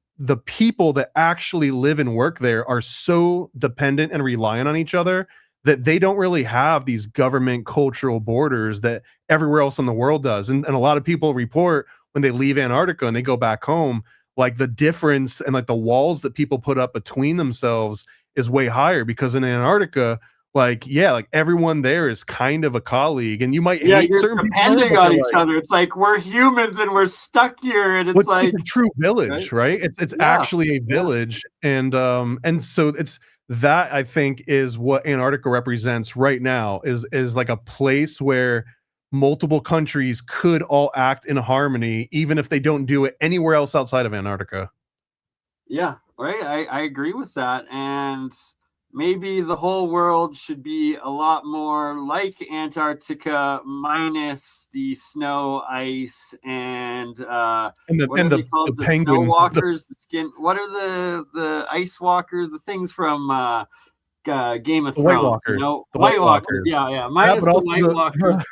people that actually live and work there are so dependent and reliant on each other that they don't really have these government cultural borders that everywhere else in the world does. And a lot of people report when they leave Antarctica and they go back home, like the difference and like the walls that people put up between themselves is way higher, because in Antarctica, like, yeah, like everyone there is kind of a colleague, and you might hate
you're
certain
depending
people
on each other. It's like we're humans and we're stuck here, and it's like
a true village, right? It's actually a village, and so it's that, I think, is what Antarctica represents right now, is like a place where multiple countries could all act in harmony, even if they don't do it anywhere else outside of Antarctica.
Yeah, right. I agree with that. And maybe the whole world should be a lot more like Antarctica, minus the snow, ice, and what are they called? The snow walkers, the skin. What are the ice walkers? The things from Game of Thrones.
White Walkers.
You know, White Walkers. Yeah. Minus the White Walkers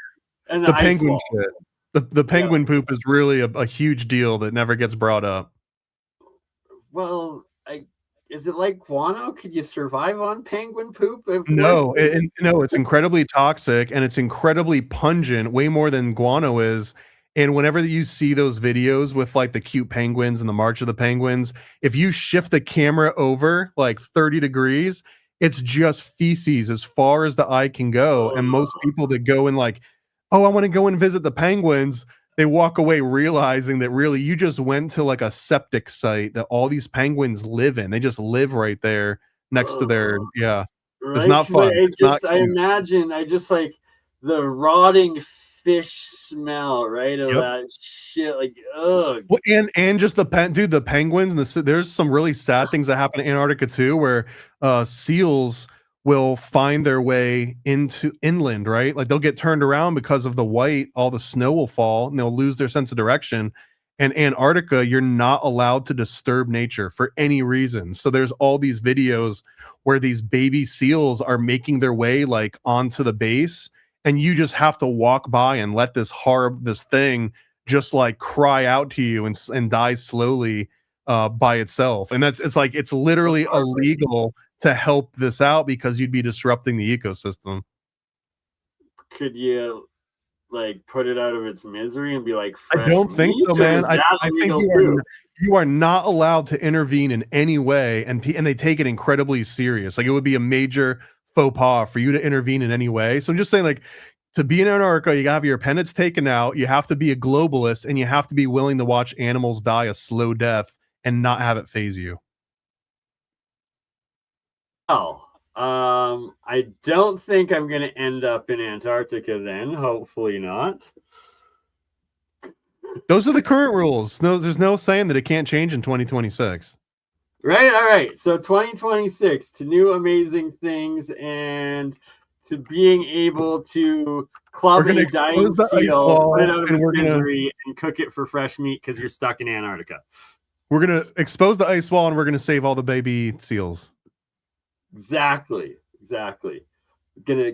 and the ice
penguin
wall.
shit. The penguin poop is really a huge deal that never gets brought up.
Well, is it like guano? Could you survive on penguin poop?
No, it's incredibly toxic and it's incredibly pungent, way more than guano is. And whenever you see those videos with like the cute penguins and the March of the Penguins, if you shift the camera over like 30 degrees, it's just feces as far as the eye can go. And most people that go and like, oh, I want to go and visit the penguins, they walk away realizing that really you just went to like a septic site that all these penguins live in. They just live right there next to their, yeah. Right? It's not fun.
I imagine, like the rotting fish smell, right? Of that shit, like, ugh.
Well, and just the penguins, there's some really sad things that happen in Antarctica too, where seals will find their way into inland, right? Like they'll get turned around because of the white, all the snow will fall and they'll lose their sense of direction. And Antarctica, you're not allowed to disturb nature for any reason. So there's all these videos where these baby seals are making their way like onto the base, and you just have to walk by and let this thing just like cry out to you and die slowly by itself. And it's literally illegal to help this out because you'd be disrupting the ecosystem.
Could you like put it out of its misery and be like,
I don't think so, man. I think you are not allowed to intervene in any way, and they take it incredibly serious. Like it would be a major faux pas for you to intervene in any way. So I'm just saying, like, to be in Antarctica, you gotta have your appendix taken out, you have to be a globalist, and you have to be willing to watch animals die a slow death and not have it phase you.
I don't think I'm going to end up in Antarctica then. Hopefully not.
Those are the current rules. No, there's no saying that it can't change in 2026.
Right. All right. So 2026 to new amazing things and to being able to
We're
club
gonna
a dying
expose the ice
seal, put it
wall,
out of
and
its misery, and cook it for fresh meat because you're stuck in Antarctica.
we're gonna expose the ice wall, and we're gonna save all the baby seals.
Exactly. Exactly. Gonna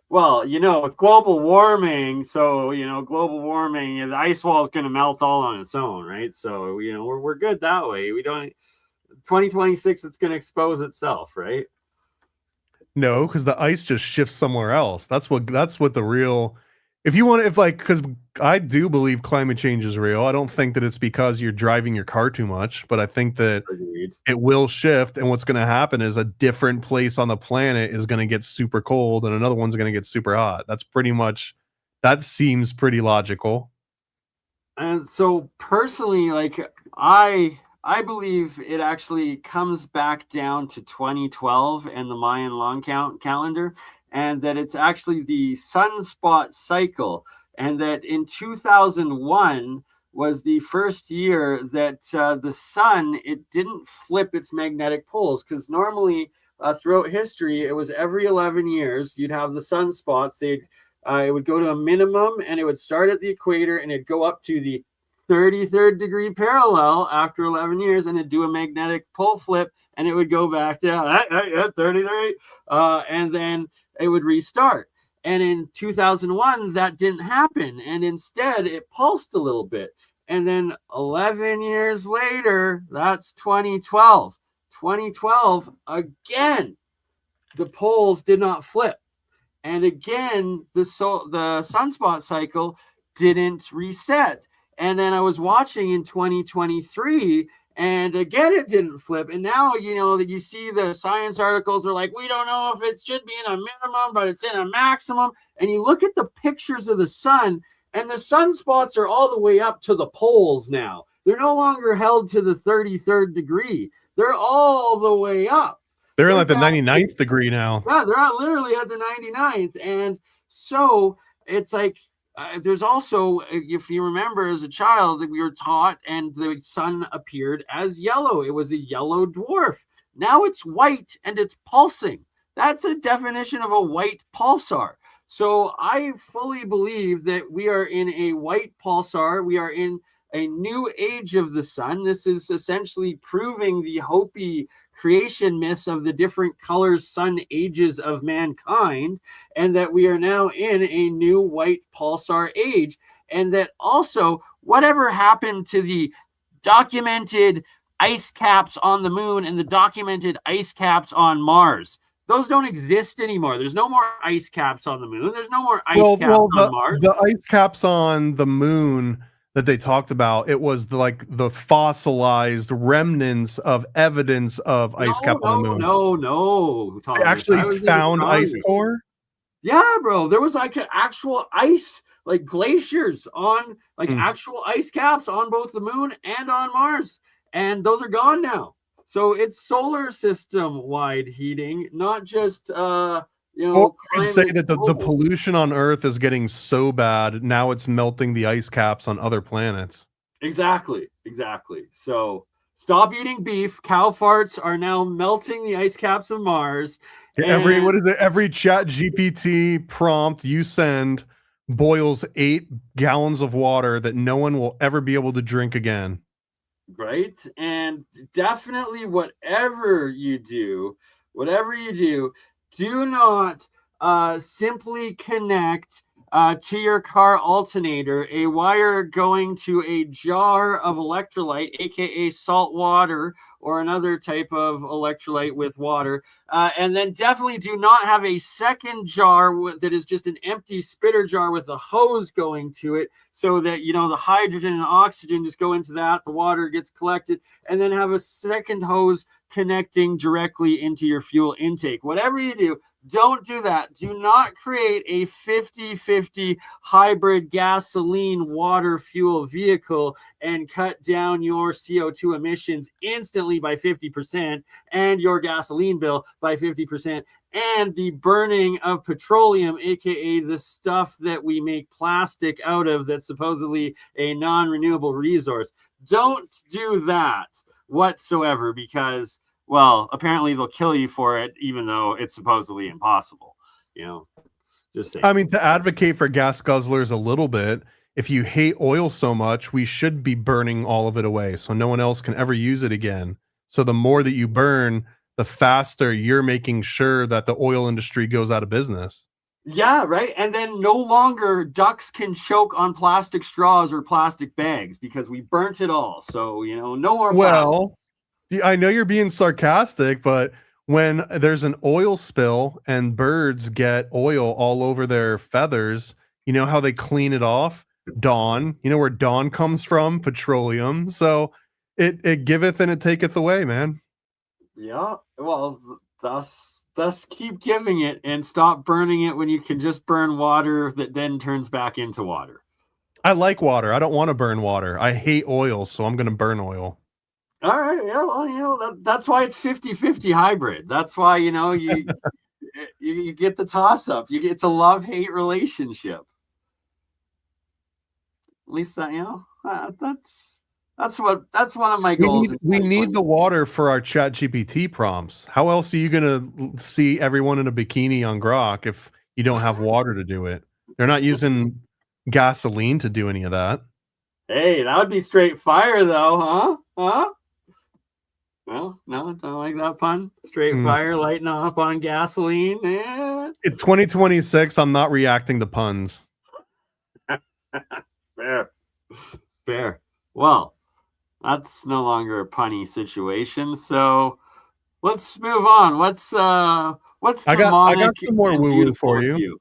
well, with global warming, so global warming, the ice wall is gonna melt all on its own, right? So we're good that way. We don't 2026, it's gonna expose itself, right?
No, because the ice just shifts somewhere else. That's what the real. If you want, because I do believe climate change is real. I don't think that it's because you're driving your car too much, but I think that
Agreed.
it will shift. And what's going to happen is a different place on the planet is going to get super cold, and another one's going to get super hot. That seems pretty logical.
And so personally, like I believe it actually comes back down to 2012 and the Mayan long count calendar, and that it's actually the sunspot cycle, and that in 2001 was the first year that the sun, it didn't flip its magnetic poles, because normally throughout history it was every 11 years you'd have the sunspots. It would go to a minimum, and it would start at the equator, and it'd go up to the 33rd degree parallel after 11 years, and it'd do a magnetic pole flip, and it would go back down at 33, and then it would restart. And in 2001, that didn't happen, and instead it pulsed a little bit. And then 11 years later, that's 2012. 2012, again, the poles did not flip. And again, the sunspot cycle didn't reset. And then I was watching in 2023, and again, it didn't flip. And now, that you see the science articles are like, we don't know if it should be in a minimum, but it's in a maximum. And you look at the pictures of the sun, and the sunspots are all the way up to the poles now. They're no longer held to the 33rd degree. They're all the way up.
They're in like the 99th degree now.
Yeah, they're literally at the 99th. And so it's like, there's also, if you remember as a child, we were taught, and the sun appeared as yellow. It was a yellow dwarf. Now it's white and it's pulsing. That's a definition of a white pulsar. So I fully believe that we are in a white pulsar. We are in a new age of the sun. This is essentially proving the Hopi creation myths of the different colors, sun ages of mankind, and that we are now in a new white pulsar age. And that also, whatever happened to the documented ice caps on the moon and the documented ice caps on Mars? Those don't exist anymore. There's no more ice caps on the moon. There's no more ice caps on Mars.
The ice caps on the moon that they talked about, it was the fossilized remnants of evidence of ice cap on the moon.
No.
They actually found ice core?
Yeah, bro. There was like actual ice, like glaciers on, like actual ice caps on both the moon and on Mars. And those are gone now. So it's solar system wide heating, not just
I'd say that the pollution on Earth is getting so bad now it's melting the ice caps on other planets.
Exactly. So stop eating beef. Cow farts are now melting the ice caps of Mars.
Every chat GPT prompt you send boils 8 gallons of water that no one will ever be able to drink again.
Right. And definitely whatever you do, do not simply connect to your car alternator a wire going to a jar of electrolyte, aka salt water, or another type of electrolyte with water. And then definitely do not have a second jar that is just an empty spitter jar with a hose going to it, so that the hydrogen and oxygen just go into that, the water gets collected, and then have a second hose connecting directly into your fuel intake. Whatever you do, Don't do that. Do not create a 50-50 hybrid gasoline water fuel vehicle and cut down your CO2 emissions instantly by 50% and your gasoline bill by 50% and the burning of petroleum, aka the stuff that we make plastic out of that's supposedly a non-renewable resource. Don't do that whatsoever, because, well, apparently they'll kill you for it, even though it's supposedly impossible. Just saying.
I mean, to advocate for gas guzzlers a little bit, if you hate oil so much, we should be burning all of it away so no one else can ever use it again. So the more that you burn, the faster you're making sure that the oil industry goes out of business.
Yeah, right. And then no longer ducks can choke on plastic straws or plastic bags because we burnt it all. So, no more plastic.
Well, I know you're being sarcastic, but when there's an oil spill and birds get oil all over their feathers, you know how they clean it off? Dawn. You know where dawn comes from? Petroleum. So it giveth and it taketh away, man.
Yeah. Well, thus keep giving it and stop burning it when you can just burn water that then turns back into water.
I like water. I don't want to burn water. I hate oil, so I'm going to burn oil.
All right. Yeah. Well, that's why it's 50-50 hybrid. That's why, you you get the toss up. It's a love-hate relationship. At least that, that's one of my goals.
We need the water for our ChatGPT prompts. How else are you going to see everyone in a bikini on Grok if you don't have water to do it? They're not using gasoline to do any of that.
Hey, that would be straight fire, though, huh? Well, no, don't like that pun. Straight fire, lighting up on gasoline. Yeah.
In 2026, I'm not reacting to puns.
Fair. Well, that's no longer a punny situation. So let's move on. What's
I got some more woo-woo for you.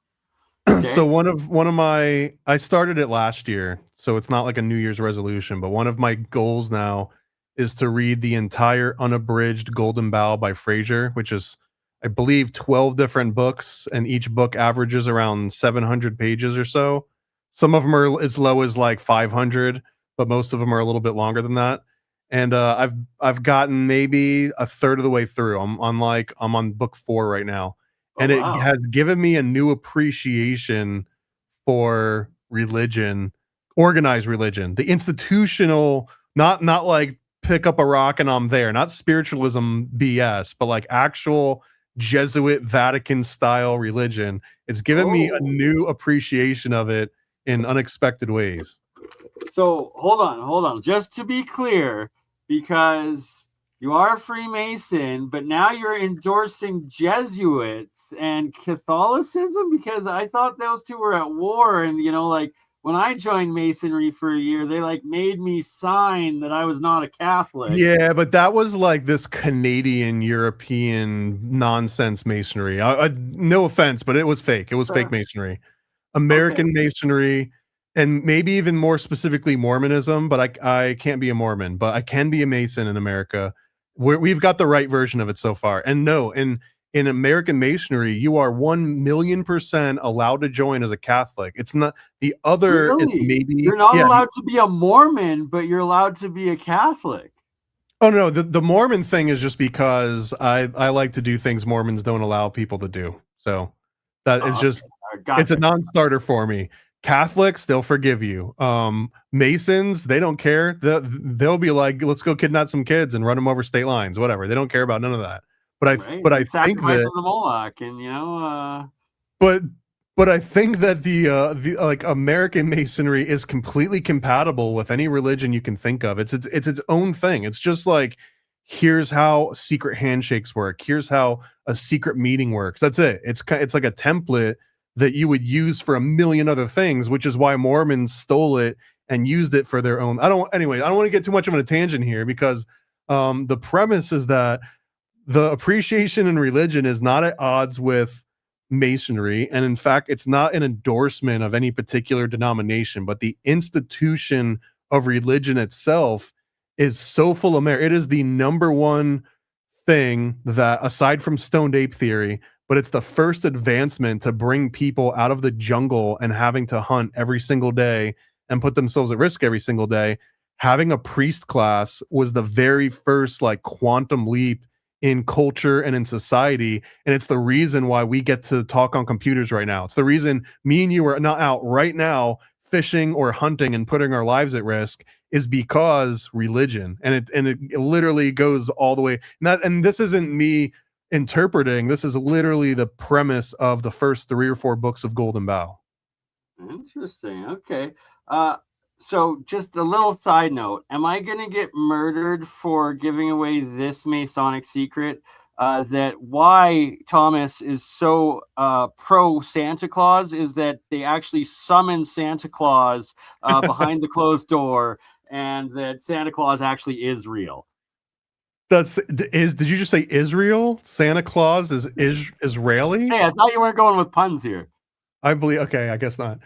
Okay. So one of my, I started it last year, so it's not like a New Year's resolution, but one of my goals now is to read the entire unabridged Golden Bough by Fraser, which is, I believe, 12 different books, and each book averages around 700 pages or so. Some of them are as low as like 500, but most of them are a little bit longer than that. And I've gotten maybe a third of the way through. I'm on book 4 right now, and it has given me a new appreciation for religion, organized religion, the institutional, not like pick up a rock and I'm there, not spiritualism BS, but like actual Jesuit Vatican style religion. It's given me a new appreciation of it in unexpected ways.
So hold on. Just to be clear, because you are a Freemason, but now you're endorsing Jesuits and Catholicism, because I thought those two were at war. And, like when I joined Masonry for a year, they like made me sign that I was not a Catholic.
Yeah, but that was like this Canadian European nonsense Masonry. No offense, but it was fake. It was fake Masonry. American Masonry, and maybe even more specifically Mormonism, but I can't be a Mormon, but I can be a Mason in America. We've got the right version of it so far. And no, in American Masonry, you are 1,000,000% allowed to join as a Catholic. It's not the other.
Really?
Is maybe
you're not allowed to be a Mormon, but you're allowed to be a Catholic.
Oh no, the Mormon thing is just because I like to do things Mormons don't allow people to do. So that is just it's a non-starter for me. Catholics, they'll forgive you. Masons, they don't care. They'll be like, let's go kidnap some kids and run them over state lines, whatever. They don't care about none of that. But I think that
the Moloch, and
but I think that the like American Masonry is completely compatible with any religion you can think of. It's its own thing. It's just like, here's how secret handshakes work. Here's how a secret meeting works. That's it. It's like a template that you would use for a million other things, which is why Mormons stole it and used it for their own. I don't want to get too much of a tangent here, because the premise is that the appreciation in religion is not at odds with Masonry, and in fact, it's not an endorsement of any particular denomination, but the institution of religion itself is so full of merit. It is the number one thing that, aside from stoned ape theory, but it's the first advancement to bring people out of the jungle and having to hunt every single day and put themselves at risk every single day. Having a priest class was the very first like quantum leap in culture and in society. And it's the reason why we get to talk on computers right now. It's the reason me and you are not out right now fishing or hunting and putting our lives at risk, is because religion. And it literally goes all the way. And this isn't me interpreting, this is literally the premise of the first 3 or 4 books of Golden Bough.
Interesting. Okay. So just a little side note, am I going to get murdered for giving away this Masonic secret? That why Thomas is so pro Santa Claus is that they actually summon Santa Claus behind the closed door, and that Santa Claus actually is real.
Did you just say Israel? Santa Claus is Israeli?
Hey, I thought you weren't going with puns here.
I believe. Okay, I guess not.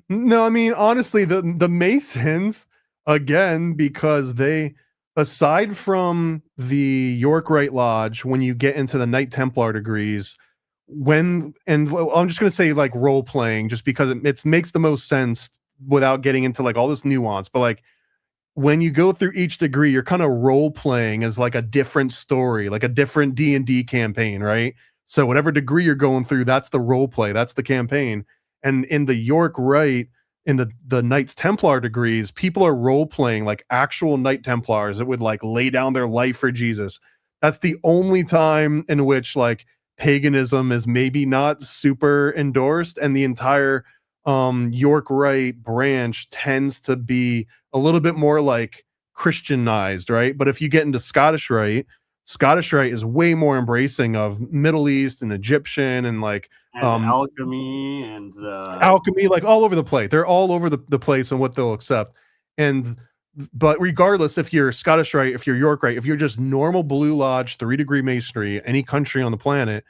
No, I mean, honestly, the Masons, again, because they, aside from the York Rite Lodge, when you get into the Knight Templar degrees, and I'm just gonna say like role playing, just because it makes the most sense without getting into like all this nuance, but like when you go through each degree, you're kind of role playing as like a different story, like a different D&D campaign, right? So whatever degree you're going through, that's the role play, that's the campaign. And in the York Rite, in the Knights Templar degrees, people are role playing like actual Knight Templars that would like lay down their life for Jesus. That's the only time in which like paganism is maybe not super endorsed, and the entire York Rite branch tends to be a little bit more like Christianized, right? But if you get into Scottish Rite is way more embracing of Middle East and Egyptian and like
alchemy and
alchemy, like all over the place. They're all over the place and what they'll accept. But regardless, if you're Scottish Rite, if you're York Rite, if you're just normal Blue Lodge 3-degree masonry, any country on the planet,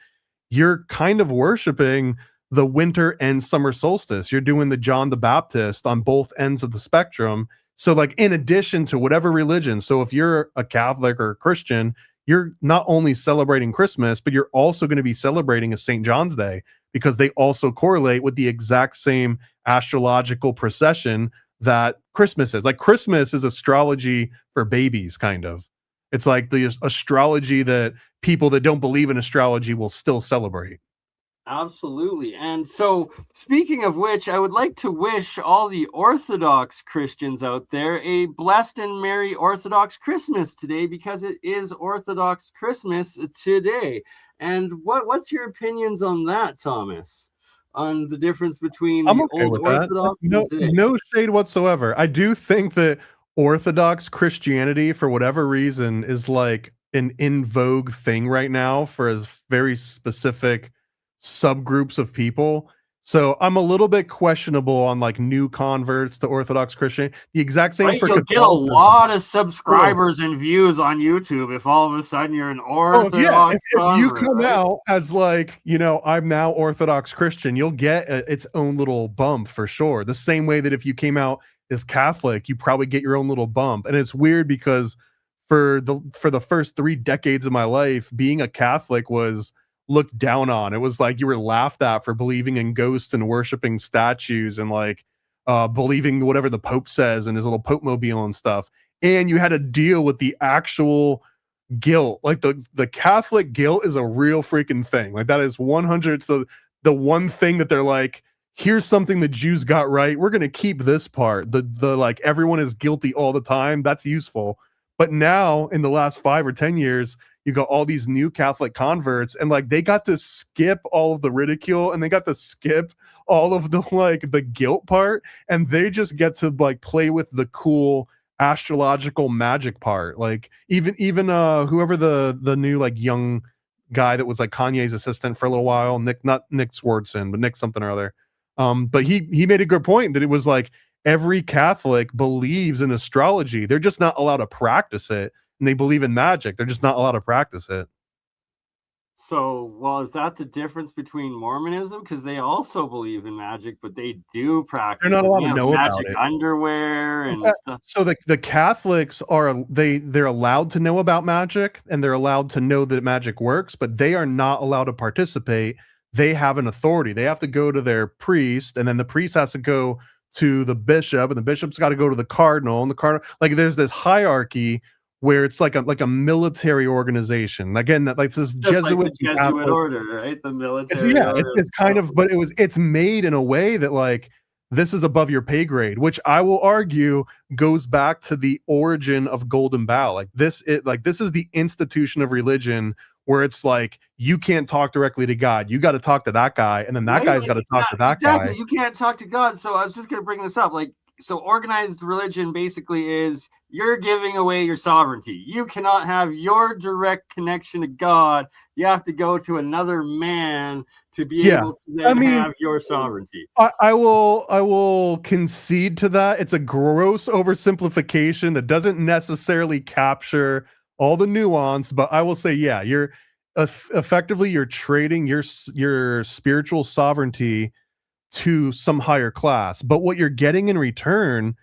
you're kind of worshiping the winter and summer solstice. You're doing the John the Baptist on both ends of the spectrum. So like in addition to whatever religion, so if you're a Catholic or a Christian, you're not only celebrating Christmas, but you're also going to be celebrating a St. John's Day, because they also correlate with the exact same astrological procession that Christmas is. Like Christmas is astrology for babies, kind of. It's like the astrology that people that don't believe in astrology will still celebrate.
Absolutely. And so, speaking of which, I would like to wish all the Orthodox Christians out there a blessed and merry Orthodox Christmas today, because it is Orthodox Christmas today. And what's your opinions on that, Thomas? On the difference between the old Orthodox and today?
No shade whatsoever. I do think that Orthodox Christianity, for whatever reason, is like an in vogue thing right now for a very specific subgroups of people. So I'm a little bit questionable on like new converts to Orthodox Christian. The exact same for
you'll get a lot of subscribers and views on YouTube if all of a sudden you're an Orthodox
if you come out as like, you know, I'm now Orthodox Christian, you'll get its own little bump for sure. The same way that if you came out as Catholic, you probably get your own little bump. And it's weird because for the first 3 decades of my life, being a Catholic was looked down on. It was like you were laughed at for believing in ghosts and worshiping statues and like believing whatever the Pope says and his little Pope mobile and stuff. And you had to deal with the actual guilt. Like the Catholic guilt is a real freaking thing. Like that is 100. So the one thing that they're like, here's something the Jews got right. We're going to keep this part. The like everyone is guilty all the time. That's useful. But now in the last 5 or 10 years, you got all these new Catholic converts, and like they got to skip all of the ridicule and they got to skip all of the like the guilt part, and they just get to like play with the cool astrological magic part. Like even whoever the new like young guy that was like Kanye's assistant for a little while, not Nick Swardson, but Nick something or other. But he made a good point that it was like every Catholic believes in astrology. They're just not allowed to practice it. And they believe in magic. They're just not allowed to practice it.
So, well, is that the difference between Mormonism? Because they also believe in magic, but they do
They're
practice
not
it.
allowed
They
to
have
know about
magic
it.
underwear and stuff.
So the Catholics are they're allowed to know about magic and they're allowed to know that magic works, but they are not allowed to participate. They have an authority. They have to go to their priest, and then the priest has to go to the bishop, and the bishop's got to go to the cardinal, and the cardinal, like, there's this hierarchy where it's like a military organization. Again, that like this
Just like
Jesuit
the Jesuit
Catholic.
order, right? The
It's
military
yeah,
order.
it's kind of, but it's made in a way that like this is above your pay grade, which I will argue goes back to the origin of Golden Bough. This is the institution of religion where it's like you can't talk directly to God. You got to talk to that guy, and then that
Right?
guy's got
Like,
to talk to that
exactly.
guy.
You can't talk to God. So I was just going to bring this up. Like, so organized religion basically is you're giving away your sovereignty. You cannot have your direct connection to God. You have to go to another man to be
Yeah.
able to then have your sovereignty.
I will concede to that. It's a gross oversimplification that doesn't necessarily capture all the nuance, but I will say, yeah, you're effectively you're trading your spiritual sovereignty to some higher class. But what you're getting in return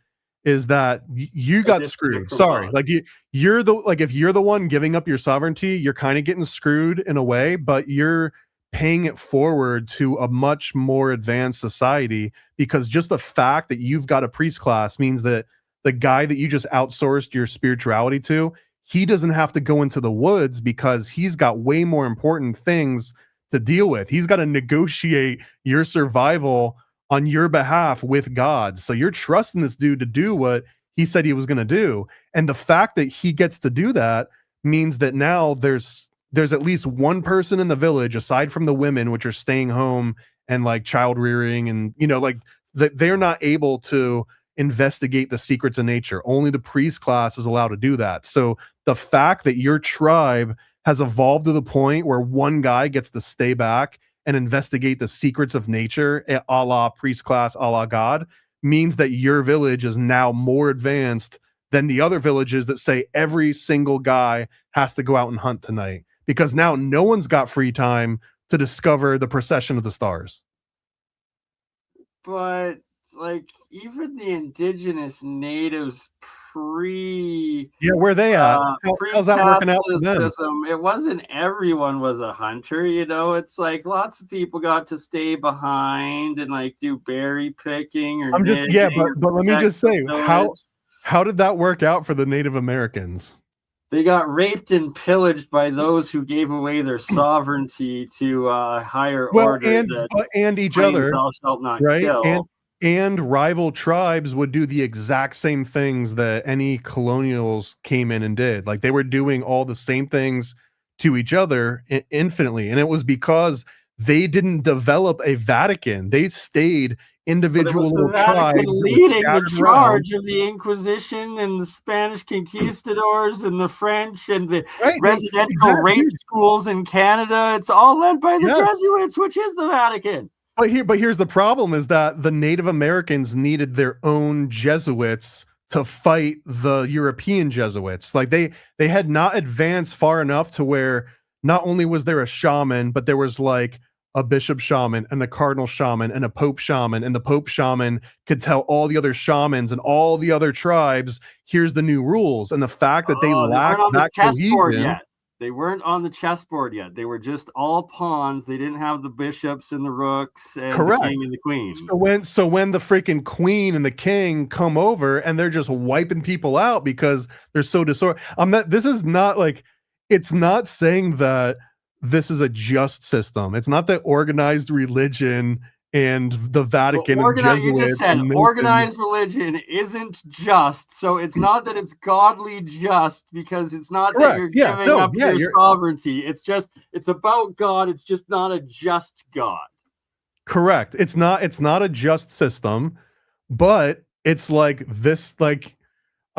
is that you got screwed. Sorry. Like you're the like if you're the one giving up your sovereignty, you're kind of getting screwed in a way, but you're paying it forward to a much more advanced society, because just the fact that you've got a priest class means that the guy that you just outsourced your spirituality to, he doesn't have to go into the woods because he's got way more important things to deal with. He's got to negotiate your survival on your behalf with God. So you're trusting this dude to do what he said he was going to do. And the fact that he gets to do that means that now there's at least one person in the village, aside from the women, which are staying home and like child rearing, and like that they're not able to investigate the secrets of nature. Only the priest class is allowed to do that. So the fact that your tribe has evolved to the point where one guy gets to stay back and investigate the secrets of nature, a la priest class, a la God, means that your village is now more advanced than the other villages that say every single guy has to go out and hunt tonight, because now no one's got free time to discover the procession of the stars.
But like even the indigenous natives
where they at? How's that working out for them?
It wasn't everyone was a hunter, it's like lots of people got to stay behind and like do berry picking or
but let me just say, how did that work out for the Native Americans?
They got raped and pillaged by those who gave away their sovereignty to higher order
and each other,
thou shalt not
right?
kill.
And rival tribes would do the exact same things that any colonials came in and did. Like they were doing all the same things to each other infinitely. And it was because they didn't develop a Vatican. They stayed individual little tribes
leading the charge of the Inquisition and the Spanish conquistadors and the French and the residential rape schools in Canada. It's all led by the Jesuits, which is the Vatican.
But here's the problem, is that the Native Americans needed their own Jesuits to fight the European Jesuits. Like they had not advanced far enough to where not only was there a shaman, but there was like a bishop shaman and a cardinal shaman and a pope shaman, and the pope shaman could tell all the other shamans and all the other tribes, here's the new rules. And the fact that they lacked that cohesion.
They weren't on the chessboard yet. They were just all pawns. They didn't have the bishops and the rooks and the king and the queen.
So when the freaking queen and the king come over and they're just wiping people out because they're so disorganized. This is not like, it's not saying that this is a just system. It's not that organized religion and the Vatican and Jesuits.
You just said organized religion isn't just, so it's not that it's godly just, because it's not that you're giving up your sovereignty. It's about God. It's just not a just God.
Correct. It's not a just system, but it's like this, like,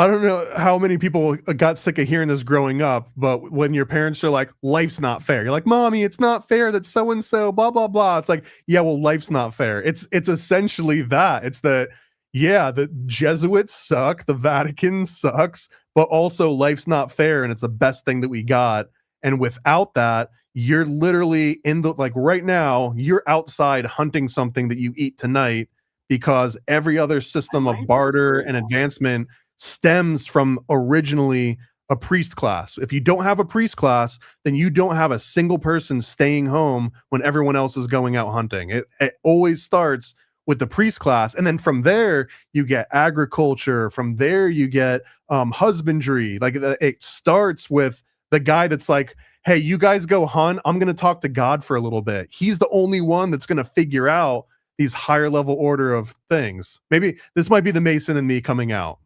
I don't know how many people got sick of hearing this growing up, but when your parents are like, life's not fair. You're like, Mommy, it's not fair that so-and-so, blah, blah, blah. It's like, yeah, well, life's not fair. It's essentially that. It's that, yeah, the Jesuits suck, the Vatican sucks, but also life's not fair and it's the best thing that we got. And without that, you're literally in the, like right now, you're outside hunting something that you eat tonight, because every other system of barter and advancement stems from originally a priest class. If you don't have a priest class, then you don't have a single person staying home when everyone else is going out hunting. It always starts with the priest class, and then from there you get agriculture. From there you get husbandry. Like it starts with the guy that's like, hey, you guys go hunt. I'm going to talk to God for a little bit. He's the only one that's going to figure out these higher level order of things. Maybe this might be the Mason and me coming out.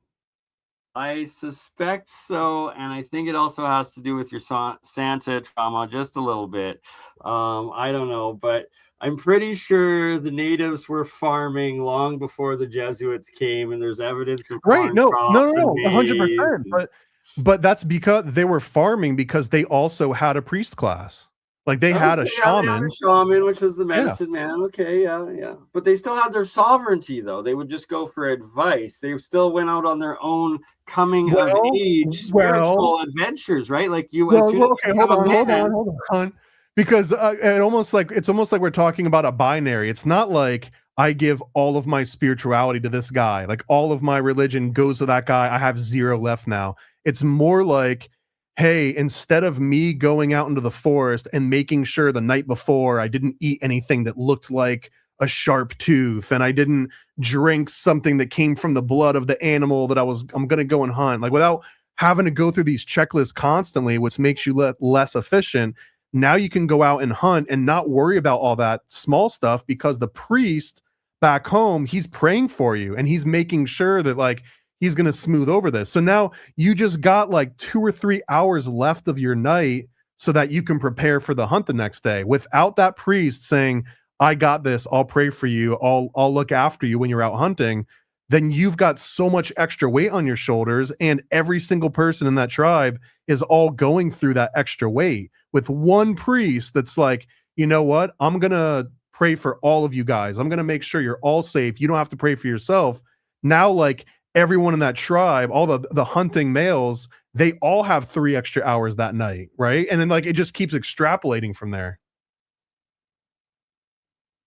I suspect so, and I think it also has to do with your Santa trauma just a little bit. I don't know, but I'm pretty sure the natives were farming long before the Jesuits came, and there's evidence of corn crops and
100%. But that's because they were farming, because they also had a priest class. Like they had a shaman.
They had a shaman, which was the medicine man. Okay, yeah. But they still had their sovereignty, though. They would just go for advice. They still went out on their own coming of age spiritual adventures, right? Like
hold on. Because it's almost like we're talking about a binary. It's not like I give all of my spirituality to this guy. Like all of my religion goes to that guy. I have 0 left now. It's more like, hey, instead of me going out into the forest and making sure the night before I didn't eat anything that looked like a sharp tooth, and I didn't drink something that came from the blood of the animal that I'm going to go and hunt, like without having to go through these checklists constantly, which makes you less efficient. Now you can go out and hunt and not worry about all that small stuff, because the priest back home, he's praying for you and he's making sure that like he's going to smooth over this. So now you just got like 2 or 3 hours left of your night so that you can prepare for the hunt the next day without that priest saying, I got this, I'll pray for you, I'll look after you when you're out hunting. Then you've got so much extra weight on your shoulders, and every single person in that tribe is all going through that extra weight with one priest that's like, you know what, I'm going to pray for all of you guys. I'm going to make sure you're all safe. You don't have to pray for yourself. Now, like, everyone in that tribe, all the hunting males, they all have 3 extra hours that night, right? And then like it just keeps extrapolating from there.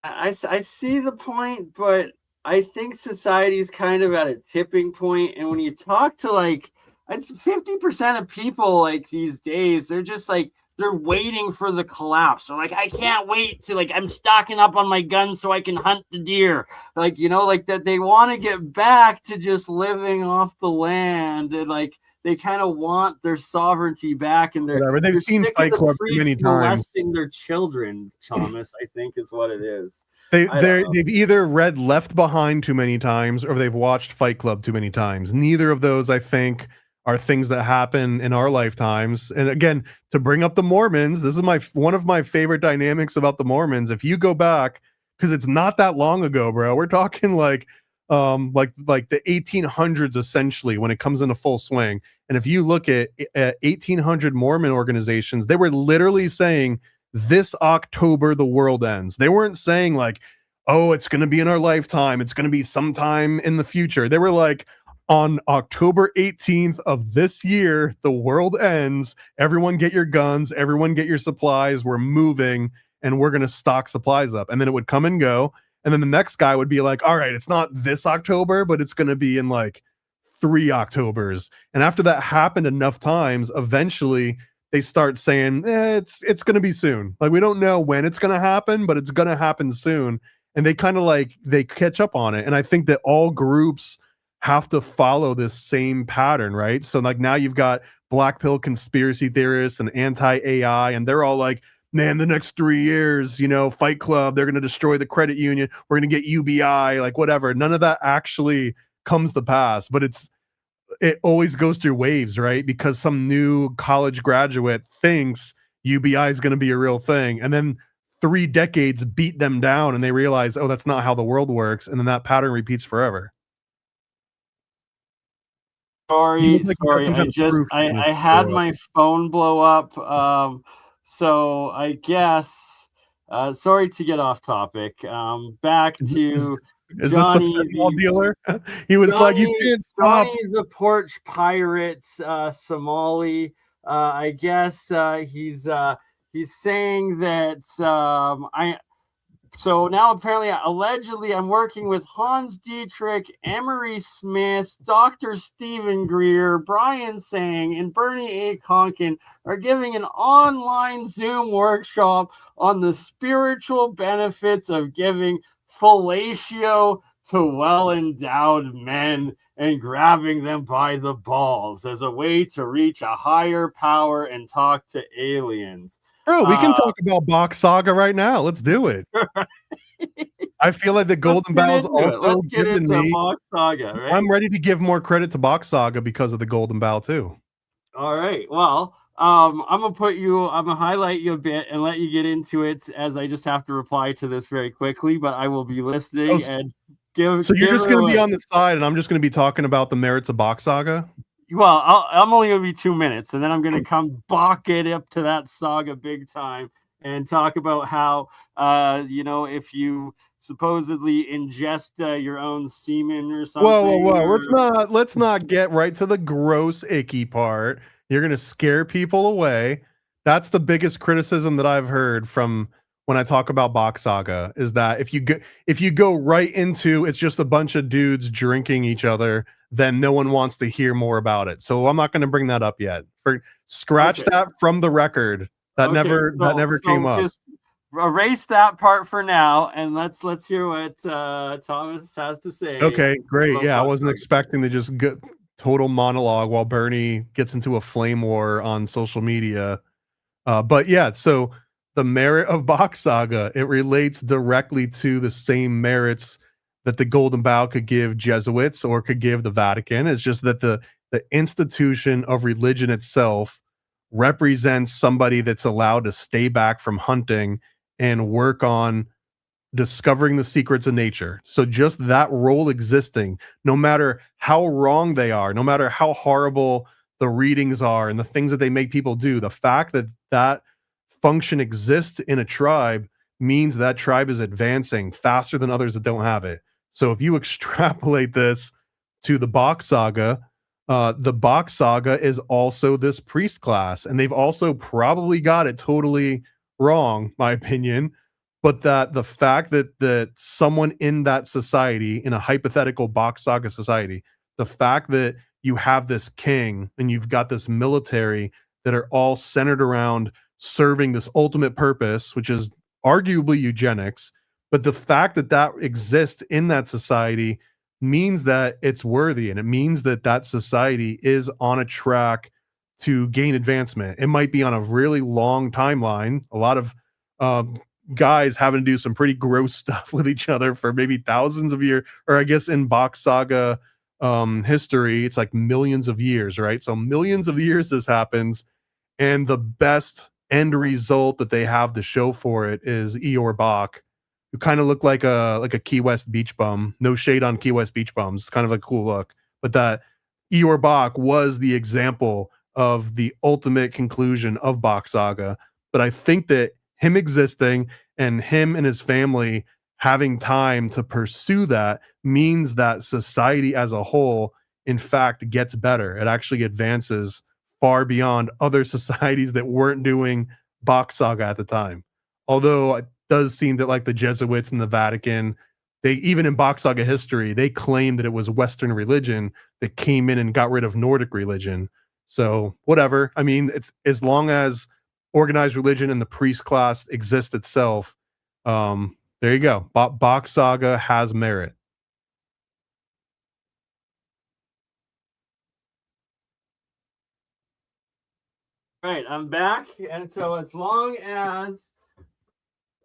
I see the point, but I think society is kind of at a tipping point. And when you talk to like, it's 50% of people like these days, they're just like, they're waiting for the collapse. So like, I can't wait to like, I'm stocking up on my guns so I can hunt the deer. Like, you know, like that they want to get back to just living off the land, and like they kind of want their sovereignty back, and
they've seen Fight Club too many times.
Molesting their children, Thomas, I think is what it is.
They've either read Left Behind too many times or they've watched Fight Club too many times. Neither of those, I think, are things that happen in our lifetimes. And again, to bring up the Mormons, this is one of my favorite dynamics about the Mormons. If you go back, because it's not that long ago, bro, we're talking like the 1800s essentially when it comes into full swing. And if you look at 1800 Mormon organizations, they were literally saying this October the world ends. They weren't saying like, oh, it's going to be in our lifetime, it's going to be sometime in the future. They were like, on October 18th of this year, the world ends. Everyone get your guns, everyone get your supplies, we're moving, and we're going to stock supplies up. And then it would come and go. And then the next guy would be like, all right, it's not this October, but it's going to be in like 3 Octobers. And after that happened enough times, eventually they start saying, it's going to be soon. Like, we don't know when it's going to happen, but it's going to happen soon. And they kind of like, they catch up on it. And I think that all groups have to follow this same pattern, right? So like now you've got black pill conspiracy theorists and anti-AI, and they're all like, man, the next 3 years, you know, Fight Club, they're going to destroy the credit union. We're going to get UBI, like whatever. None of that actually comes to pass, but it always goes through waves, right? Because some new college graduate thinks UBI is going to be a real thing. And then 3 decades beat them down and they realize, oh, that's not how the world works. And then that pattern repeats forever.
Sorry. I had my phone blow up. So I guess, sorry to get off topic. Back to Johnny,
the dealer. He was Johnny, like, you can't stop.
Johnny the porch pirate, Somali. I guess he's he's saying that so now apparently, allegedly, I'm working with Hans Dietrich, Emery Smith, Dr. Stephen Greer, Brian Sang, and Bernie A. Conkin are giving an online Zoom workshop on the spiritual benefits of giving fellatio to well-endowed men and grabbing them by the balls as a way to reach a higher power and talk to aliens.
Bro, we can talk about Box Saga right now. Let's do it. I feel like the Golden Bow's also
Let's get
given
into
me.
Box Saga, right?
I'm ready to give more credit to Box Saga because of the Golden Bow too.
All right. Well, I'm gonna highlight you a bit and let you get into it, as I just have to reply to this very quickly, but I will be listening and give.
So you're just going to be
away.
on the side, and I'm just going to be talking about the merits of Box Saga.
Well, I'm only going to be 2 minutes, and then I'm going to come balk it up to that saga big time and talk about how, if you supposedly ingest your own semen or something.
Whoa! Let's not get right to the gross, icky part. You're going to scare people away. That's the biggest criticism that I've heard from when I talk about Box Saga, is that if you go right into it's just a bunch of dudes drinking each other, then no one wants to hear more about it. So I'm not going to bring that up yet. Scratch that from the record. That never came up.
Just erase that part for now, and let's hear what Thomas has to say.
Okay, great. Yeah, I wasn't expecting to just get total monologue while Bernie gets into a flame war on social media. But yeah, so the merit of Box Saga, it relates directly to the same merits that the Golden Bough could give Jesuits or could give the Vatican. It's just that the institution of religion itself represents somebody that's allowed to stay back from hunting and work on discovering the secrets of nature. So just that role existing, no matter how wrong they are, no matter how horrible the readings are and the things that they make people do, the fact that that function exists in a tribe means that tribe is advancing faster than others that don't have it. So if you extrapolate this to the Box Saga, the Box Saga is also this priest class, and they've also probably got it totally wrong, my opinion, but that the fact that someone in that society, in a hypothetical Box Saga society, the fact that you have this king and you've got this military that are all centered around serving this ultimate purpose, which is arguably eugenics, but the fact that that exists in that society means that it's worthy, and it means that that society is on a track to gain advancement. It might be on a really long timeline, a lot of guys having to do some pretty gross stuff with each other for maybe thousands of years, or I guess in Box Saga history, it's like millions of years, right? So millions of years this happens, and the best end result that they have to show for it is Eeyore Bach, who kind of looked like a Key West beach bum. No shade on Key West beach bums. It's kind of a cool look. But that Eeyore Bach was the example of the ultimate conclusion of Box Saga. But I think that him existing and him and his family having time to pursue that means that society as a whole, in fact, gets better. It actually advances far beyond other societies that weren't doing Box Saga at the time. Although it does seem that like the Jesuits and the Vatican, they even in Box Saga history, they claimed that it was Western religion that came in and got rid of Nordic religion. So whatever. I mean, it's as long as organized religion and the priest class exist itself, there you go. Box Saga has merit.
Right, I'm back, and so as long as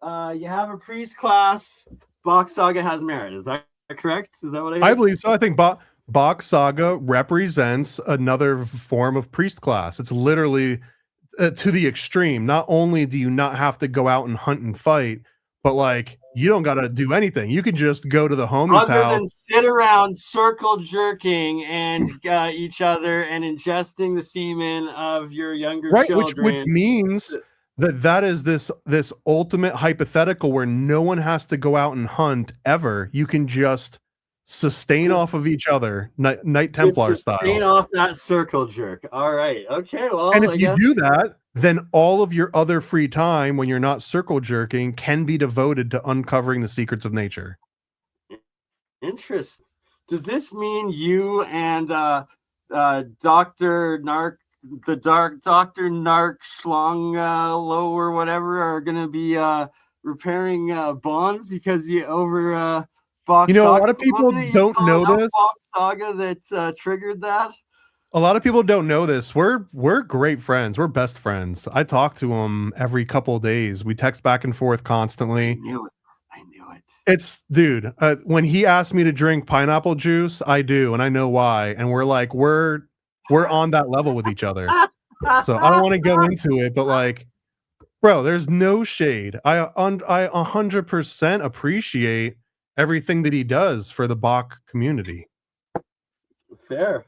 you have a priest class, Box Saga has merit. Is that correct? Is that what I
believe so. I think Box Saga represents another form of priest class. It's literally to the extreme. Not only do you not have to go out and hunt and fight, but like you don't got to do anything. You can just go to the homie's
other
house
than sit around circle jerking and each other and ingesting the semen of your younger children.
Which means that is this ultimate hypothetical where no one has to go out and hunt ever. You can just sustain off of each other, Knight Templar style.
Sustain off that circle jerk. All right. Okay. Well,
and if you do that, then all of your other free time when you're not circle jerking can be devoted to uncovering the secrets of nature.
Interesting. Does this mean you and Dr. Narc, the Dr. Narc Schlong Low or whatever, are going to be repairing bonds because you over Box
A
Saga?
lot of people don't know this.
Box Saga that triggered that.
A lot of people don't know this. We're great friends. We're best friends. I talk to him every couple of days. We text back and forth constantly.
I knew it.
It's dude. When he asked me to drink pineapple juice, I do, and I know why. And we're on that level with each other. So I don't want to go into it, but like, bro, there's no shade. I 100% appreciate everything that he does for the Bach community.
Fair.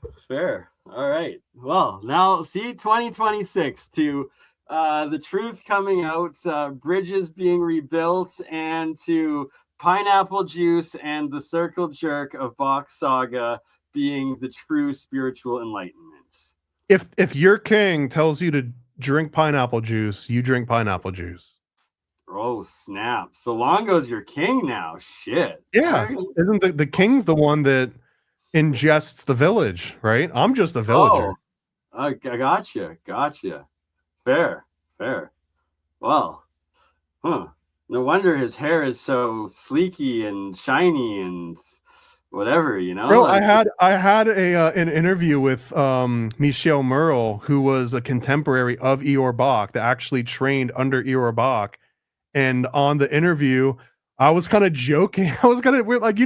All right. Well, now see 2026 to the truth coming out, bridges being rebuilt, and to pineapple juice and the circle jerk of Box Saga being the true spiritual enlightenment.
If your king tells you to drink pineapple juice, you drink pineapple juice.
Oh snap! Solongo's your king now. Shit.
Yeah, right. Isn't the king's the one that ingests the village, right? I'm just a villager.
Oh, gotcha. Fair. Well, no wonder his hair is so sleeky and shiny and whatever,
Bro, like, I had an interview with Michel Merle, who was a contemporary of Eeyore Bach that actually trained under Eeyore Bach, and on the interview, I was kind of joking. I was kind of like,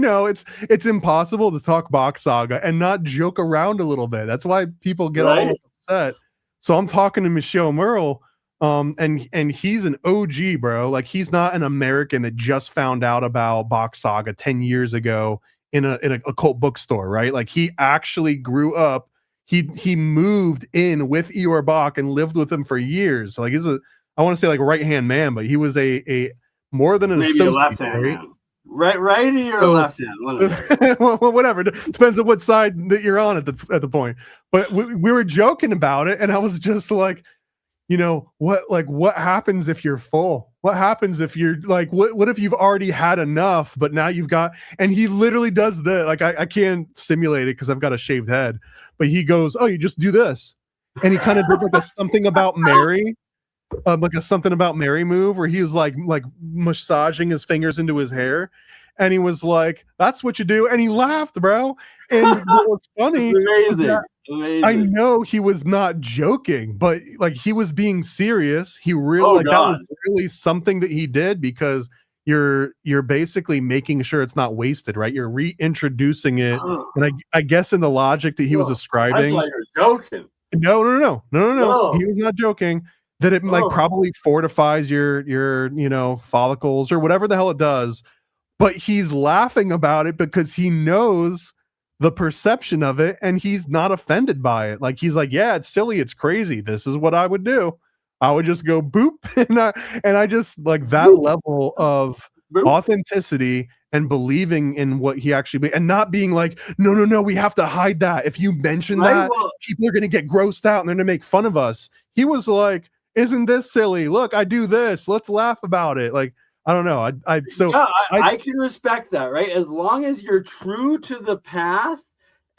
it's impossible to talk Bach Saga and not joke around a little bit. That's why people get all upset. So I'm talking to Michel Merle, and he's an OG, bro. Like, he's not an American that just found out about Bach Saga 10 years ago in a occult bookstore, right? Like, he actually grew up. He moved in with Eeyore Bach and lived with him for years. So, like, he's I want to say like right-hand man, but he was a more than an
maybe
associate,
a left-hand man. Righty or left-hand?
Well, whatever. Depends on what side that you're on at the point. But we were joking about it, and I was just like, what happens if you're full? What happens if you're like, what if you've already had enough, but now you've got? And he literally does that. Like, I can't simulate it because I've got a shaved head, but he goes, "Oh, you just do this," and he kind of did like a something about Mary. Like a something about Mary move where he was like massaging his fingers into his hair, and he was like, "That's what you do," and he laughed, bro. And what was funny,
amazing.
I know he was not joking, but like he was being serious. He really that was really something that he did, because you're basically making sure it's not wasted, right? You're reintroducing it, and I guess in the logic that he was ascribing.
I thought you were joking.
No. He was not joking. That it like probably fortifies your follicles or whatever the hell it does, but he's laughing about it because he knows the perception of it and he's not offended by it. Like, he's like, yeah, it's silly, it's crazy. This is what I would do. I would just go boop, and I just like that level of authenticity and believing in what he actually and not being like, no, we have to hide that. If you mention that, people are gonna get grossed out and they're gonna make fun of us. He was like, isn't this silly? Look, I do this. Let's laugh about it. Like, I don't know. I
can respect that, right? As long as you're true to the path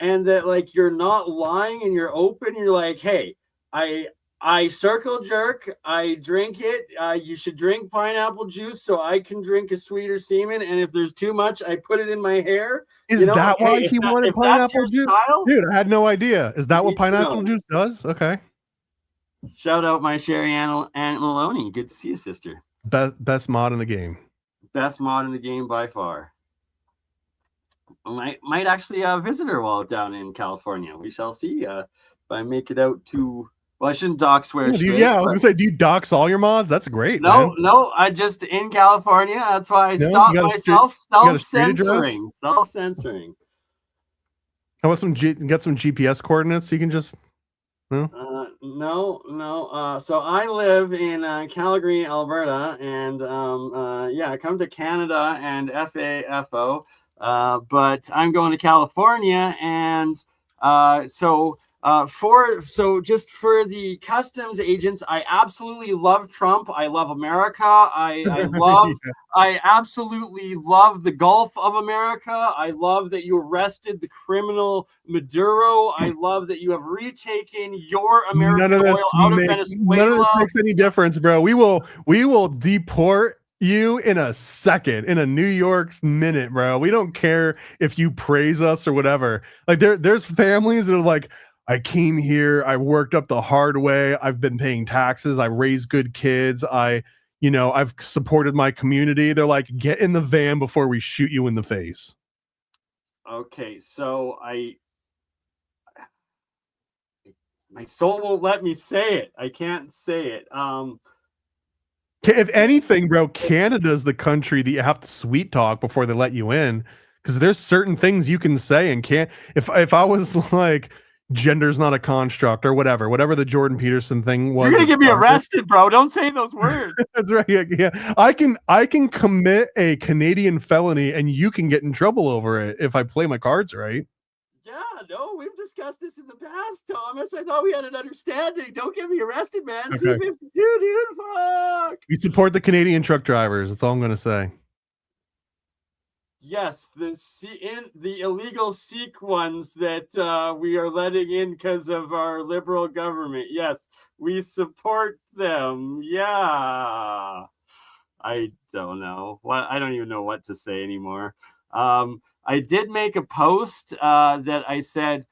and that like you're not lying and you're open, you're like, hey, I circle jerk, I drink it. You should drink pineapple juice so I can drink a sweeter semen. And if there's too much, I put it in my hair.
Is that why he wanted pineapple juice? Dude, I had no idea. Is that what pineapple juice does? Okay.
Shout out my Sherry Aunt Maloney. Good to see you, sister.
Best mod in the game.
Best mod in the game by far. Might actually visit her while down in California. We shall see if I make it out to. Well, I shouldn't dox where.
I was gonna say, do you dox all your mods? That's great.
No, I just in California. That's why I stopped myself self-censoring. Self-censoring.
How about get some GPS coordinates? You can just.
No. So I live in Calgary, Alberta, and I come to Canada and FAFO, but I'm going to California, and so Just for the customs agents, I absolutely love Trump. I love America. I absolutely love the Gulf of America. I love that you arrested the criminal Maduro. I love that you have retaken your American oil out of Venezuela.
None of this makes any difference, bro. We will deport you in a second, in a New York's minute, bro. We don't care if you praise us or whatever. Like there's families that are like, I came here, I worked up the hard way, I've been paying taxes, I raised good kids, I've supported my community. They're like, get in the van before we shoot you in the face.
Okay, so my soul won't let me say it. I can't say it.
If anything, bro, Canada's the country that you have to sweet talk before they let you in, because there's certain things you can say and can't. If I was like, gender's not a construct or whatever the Jordan Peterson thing was.
You're gonna get me arrested, bro. Don't say those words.
That's right. Yeah. I can commit a Canadian felony and you can get in trouble over it if I play my cards right.
Yeah, no, we've discussed this in the past, Thomas. I thought we had an understanding. Don't get me arrested, man. Okay. C-52, dude, fuck.
We support the Canadian truck drivers. That's all I'm gonna say.
Yes, the illegal Sikh ones that we are letting in because of our liberal government. Yes, we support them. Yeah. I don't know. I don't even know what to say anymore. I did make a post that I said,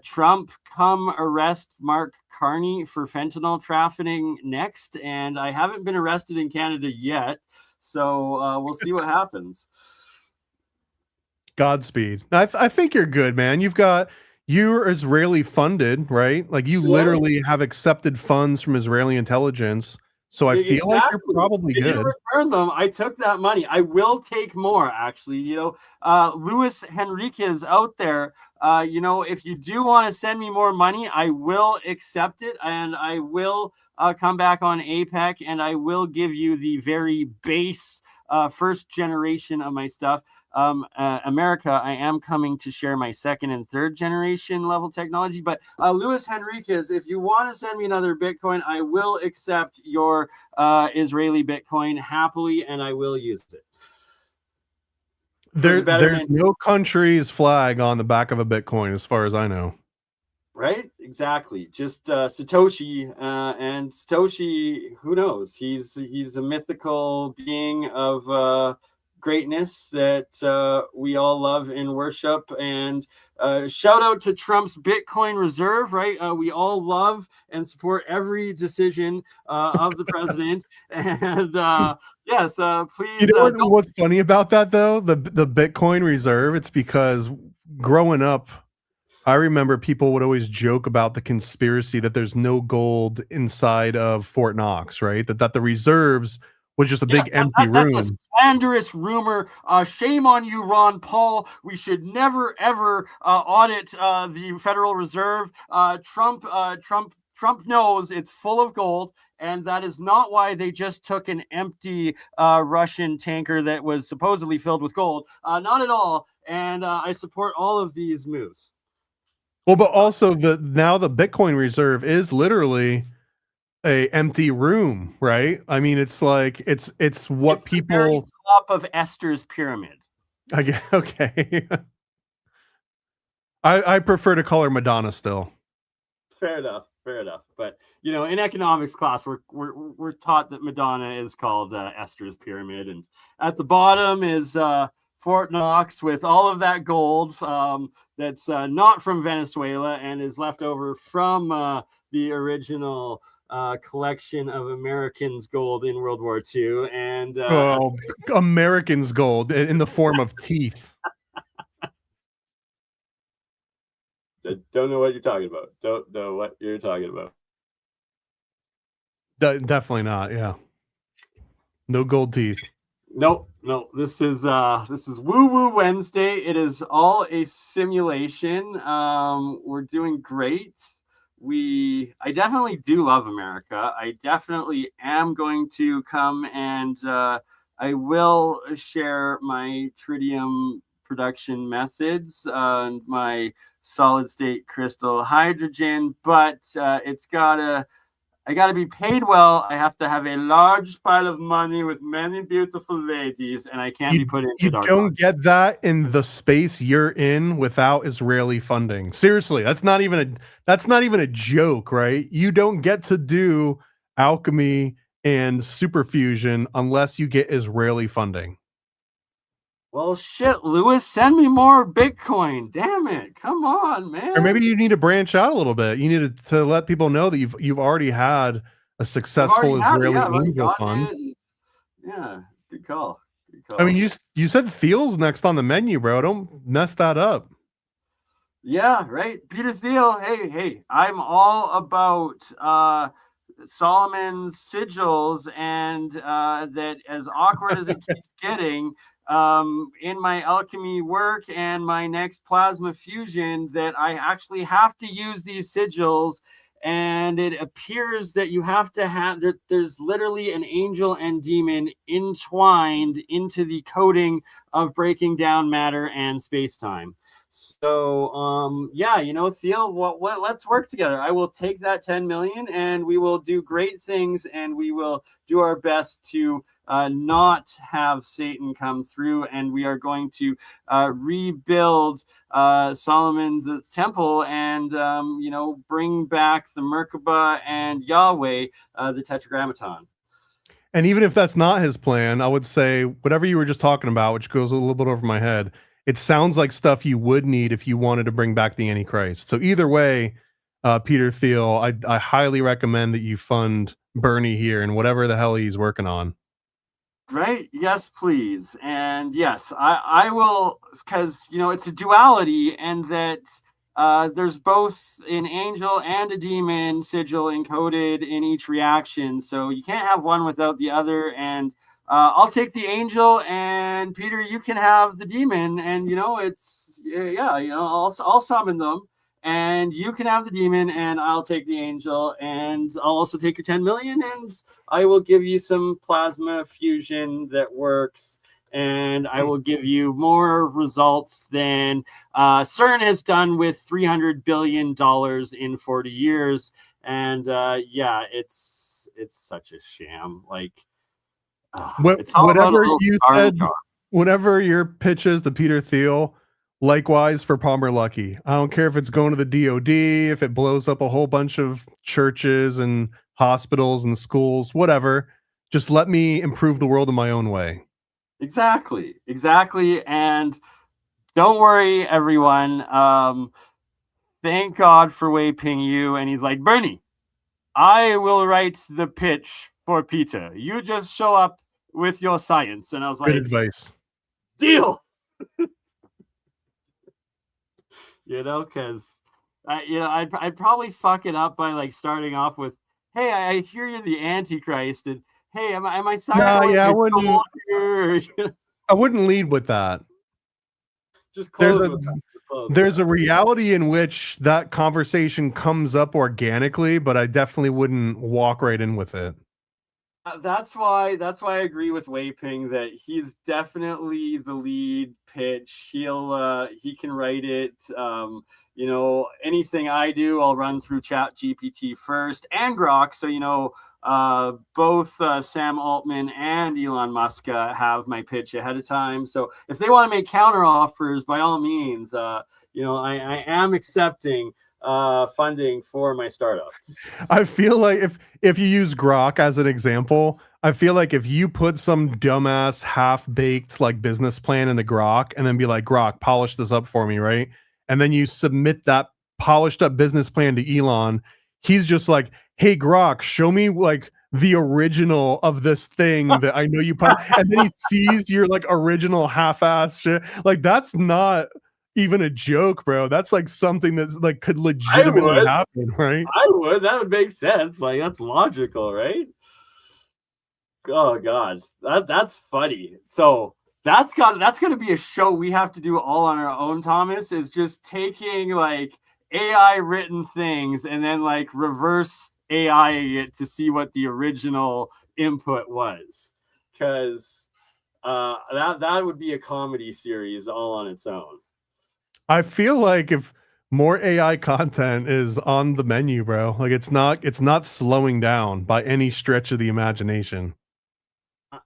Trump, come arrest Mark Carney for fentanyl trafficking next. And I haven't been arrested in Canada yet. So we'll see what happens.
Godspeed. I think you're good, man. You're Israeli funded, right? Like you literally have accepted funds from Israeli intelligence. So I feel like you're probably good.
You return them. I took that money. I will take more, actually. Luis Henriquez out there. If you do want to send me more money, I will accept it, and I will come back on APEC, and I will give you the very base first generation of my stuff. America, I am coming to share my second and third generation level technology. But Luis Henriquez, if you want to send me another Bitcoin, I will accept your Israeli Bitcoin happily, and I will use it.
There's no country's flag on the back of a Bitcoin, as far as I know.
Right? Exactly. Just Satoshi, and Satoshi, who knows? He's a mythical being of greatness that we all love and worship. And shout out to Trump's Bitcoin reserve, right? We all love and support every decision of the president. And yes, please.
You know what's funny about that, though? The Bitcoin reserve, it's because growing up, I remember people would always joke about the conspiracy that there's no gold inside of Fort Knox, right? That the reserves was just a big empty room.
That's a slanderous rumor. Shame on you, Ron Paul. We should never, ever audit the Federal Reserve. Trump knows it's full of gold, and that is not why they just took an empty Russian tanker that was supposedly filled with gold. Not at all. And I support all of these moves.
Well, but also now the Bitcoin reserve is literally a empty room, right? I mean, it's like it's what people
the very top of Esther's pyramid.
Okay. I prefer to call her Madonna still.
Fair enough. But in economics class, we're taught that Madonna is called Esther's pyramid, and at the bottom is Fort Knox with all of that gold that's not from Venezuela and is left over from the original collection of Americans' gold in World War II. And
Americans' gold in the form of teeth.
Don't know what you're talking about. Don't know what you're talking about.
Definitely not. Yeah. No gold teeth.
No. This is WooWoo Wednesday. It is all a simulation. We're doing great. I definitely do love America. I definitely am going to come and I will share my Tritium production methods, my solid state crystal hydrogen, but I gotta be paid well. I have to have a large pile of money with many beautiful ladies, and I can't be put into dark
don't
box.
get that in the space you're in without Israeli funding. Seriously, that's not even a joke, right? You don't get to do alchemy and superfusion unless you get Israeli funding.
Well, shit, Lewis, send me more Bitcoin. Damn it. Come on, man.
Or maybe you need to branch out a little bit. You need to let people know that you've already had a successful Israeli angel fund.
Yeah, good call. Good call.
I mean, you said Thiel's next on the menu, bro. Don't mess that up.
Yeah, right. Peter Thiel. Hey, I'm all about Solomon's sigils, and that, as awkward as it keeps getting, in my alchemy work and my next plasma fusion, that I actually have to use these sigils. And it appears that you have to have there's literally an angel and demon entwined into the coding of breaking down matter and space-time. So yeah, Thiel, what let's work together. I will take that 10 million and we will do great things, and we will do our best to not have Satan come through, and we are going to rebuild Solomon's temple, and bring back the Merkaba and Yahweh, the Tetragrammaton.
And even if that's not his plan, I would say whatever you were just talking about, which goes a little bit over my head, it sounds like stuff you would need if you wanted to bring back the Antichrist. So either way, Peter Thiel, I highly recommend that you fund BurnEye here and whatever the hell he's working on.
Right? Yes, please. And yes, I will, because it's a duality, and that there's both an angel and a demon sigil encoded in each reaction. So you can't have one without the other. And I'll take the angel, and Peter, you can have the demon. And I'll summon them, and you can have the demon, and I'll take the angel, and I'll also take your 10 million, and I will give you some plasma fusion that works, and I will give you more results than CERN has done with $300 billion in 40 years. And yeah, it's such a sham. Like,
whatever you said, whatever your pitches to Peter Thiel, likewise for Palmer Luckey. I don't care if it's going to the DOD, if it blows up a whole bunch of churches and hospitals and schools, whatever. Just let me improve the world in my own way.
Exactly. And don't worry, everyone. Thank God for Wei Ping Yu. And he's like, BurnEye, I will write the pitch for Peter. You just show up with your science. And I was like,
good advice.
Deal. Because I'd probably fuck it up by like starting off with, hey, I hear you're the Antichrist, and hey, am I sorry?
Yeah, I wouldn't lead with that.
Just close
there's a reality in which that conversation comes up organically, but I definitely wouldn't walk right in with it.
That's why I agree with Wei Ping that he's definitely the lead pitch. He can write it. Anything I do, I'll run through ChatGPT first and Grok. So both Sam Altman and Elon Musk have my pitch ahead of time. So if they want to make counter offers, by all means, I am accepting funding for my startup.
I feel like if you use Grok as an example, I feel like if you put some dumbass half-baked like business plan into Grok and then be like, Grok, polish this up for me, right? And then you submit that polished up business plan to Elon, he's just like, hey Grok, show me like the original of this thing that I know you put, and then he sees your like original half-ass shit. Like, that's not even a joke, bro. That's like something that's like could legitimately happen, right?
That would make sense. Like, that's logical, right? Oh god, that's funny. So that's gonna be a show we have to do all on our own, Thomas, is just taking like AI written things and then like reverse AI it to see what the original input was. Because That would be a comedy series all on its own.
I feel like if more AI content is on the menu, bro, like it's not slowing down by any stretch of the imagination.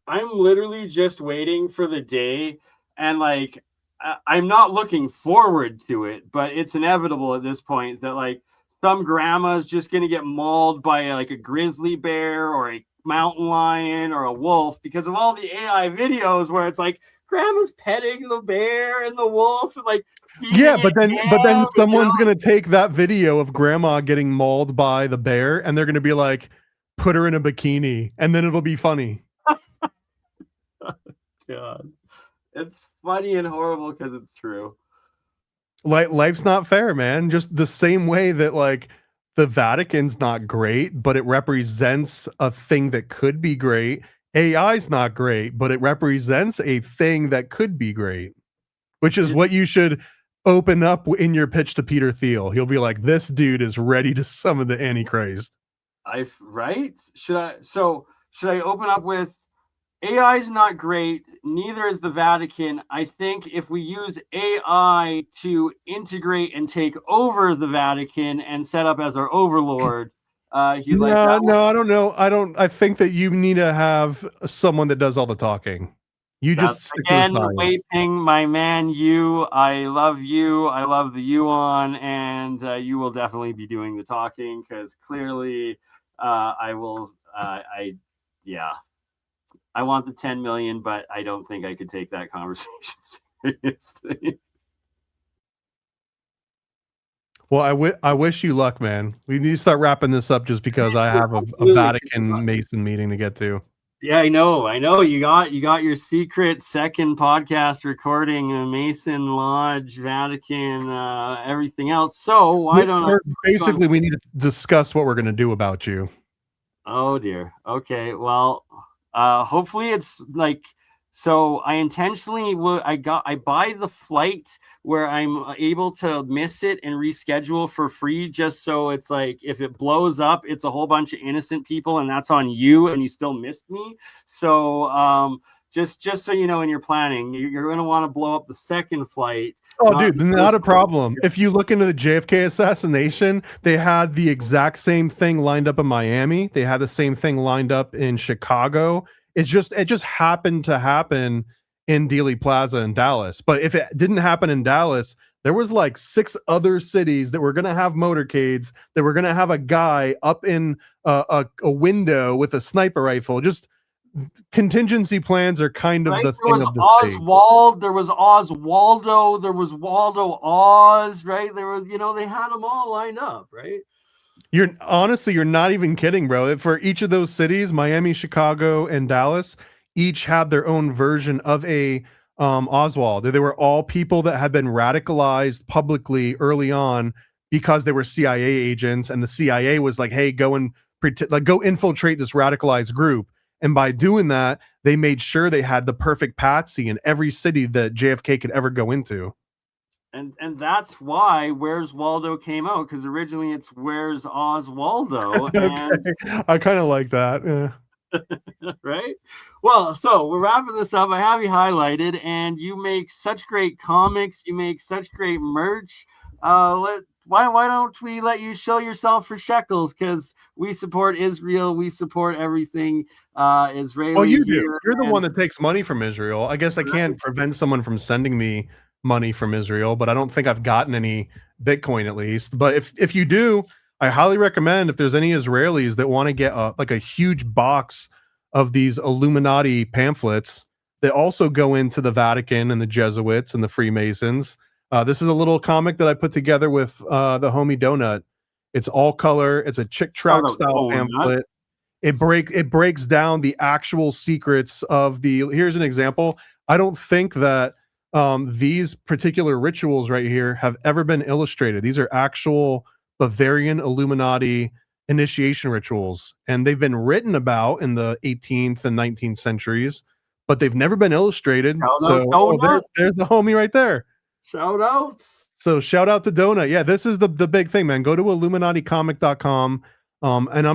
I'm literally just waiting for the day, and like I'm not looking forward to it, but it's inevitable at this point that like some grandma's just gonna get mauled by like a grizzly bear or a mountain lion or a wolf because of all the AI videos where it's like grandma's petting the bear and the wolf and like
Yeah, but then someone's
you know?
gonna take that video of grandma getting mauled by the bear and they're gonna be like, put her in a bikini, and then it'll be funny.
God, it's funny and horrible because it's true.
Like life's not fair, man. Just the same way that like the Vatican's not great, but it represents a thing that could be great. AI's not great, but it represents a thing that could be great, which is what you should open up in your pitch to Peter Thiel. He'll be like, this dude is ready to summon the Antichrist.
Right? Should I open up with AI is not great, neither is the Vatican. I think if we use AI to integrate and take over the Vatican and set up as our overlord, he'd like that.
No, I don't know. I think that you need to have someone that does all the talking. You just stick
again,
to
waving my man, you. I love you. I love the yuan, and you will definitely be doing the talking because clearly, I will. Yeah. I want the 10 million, but I don't think I could take that conversation seriously.
Well, I wish you luck, man. We need to start wrapping this up just because I have a Vatican Mason meeting to get to.
Yeah, I know. You got your secret second podcast recording, Mason Lodge, Vatican, everything else. So why don't
basically we need to discuss what we're going to do about you.
Oh dear. Okay. Well, hopefully it's like, so I intentionally I buy the flight where I'm able to miss it and reschedule for free, just so it's like if it blows up, it's a whole bunch of innocent people and that's on you and you still missed me. So just so you know, in your planning, you're going to want to blow up the second flight.
Oh, dude, not a problem. If you look into the JFK assassination, they had the exact same thing lined up in Miami. They had the same thing lined up in Chicago. It just happened to happen in Dealey Plaza in Dallas. But if it didn't happen in Dallas, there was like 6 other cities that were going to have motorcades, that were going to have a guy up in a window with a sniper rifle. Just contingency plans are kind of the thing of the
Oswald, there was Oswaldo, there was Waldo Oz, right? There was, they had them all lined up, right?
You're not even kidding, bro. For each of those cities, Miami, Chicago, and Dallas, each had their own version of a Oswald. They were all people that had been radicalized publicly early on because they were CIA agents, and the CIA was like, "Hey, go infiltrate this radicalized group." And by doing that, they made sure they had the perfect patsy in every city that JFK could ever go into.
And that's why Where's Waldo came out, because originally it's Where's Oswaldo.
Okay. I kind of like that. Yeah.
Right? Well, so we're wrapping this up. I have you highlighted, and you make such great comics. You make such great merch. Why don't we let you show yourself for shekels? Because we support Israel. We support everything Israeli.
Oh, you do. You're the one that takes money from Israel. I guess I can't prevent someone from sending me money from Israel, but I don't think I've gotten any Bitcoin at least. But if you do, I highly recommend, if there's any Israelis that want to get a huge box of these Illuminati pamphlets that also go into the Vatican and the Jesuits and the Freemasons. This is a little comic that I put together with the homie Donut. It's all color. It's a Chick Tract style pamphlet. It breaks down the actual secrets of the. Here's an example. I don't think that these particular rituals right here have ever been illustrated. These are actual Bavarian Illuminati initiation rituals, and they've been written about in the 18th and 19th centuries, but they've never been illustrated. There's the homie right there.
Shout outs.
So shout out to Donut. Yeah, this is the big thing, man. Go to illuminaticomic.com. And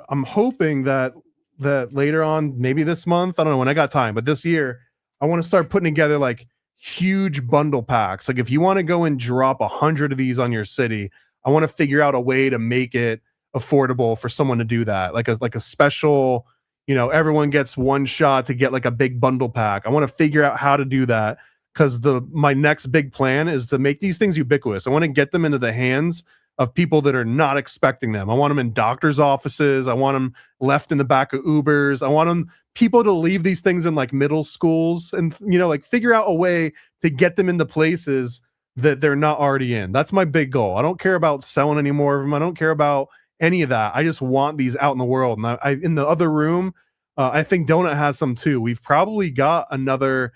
I'm hoping that later on, maybe this month, I don't know when I got time, but this year, I want to start putting together like huge bundle packs. Like if you want to go and drop 100 of these on your city, I want to figure out a way to make it affordable for someone to do that. Like a special, everyone gets one shot to get like a big bundle pack. I want to figure out how to do that because my next big plan is to make these things ubiquitous. I want to get them into the hands of people that are not expecting them. I want them in doctors' offices. I want them left in the back of Ubers. I want people to leave these things in like middle schools and, like figure out a way to get them into places that they're not already in. That's my big goal. I don't care about selling any more of them. I don't care about any of that. I just want these out in the world. And I in the other room, I think Donut has some too. We've probably got another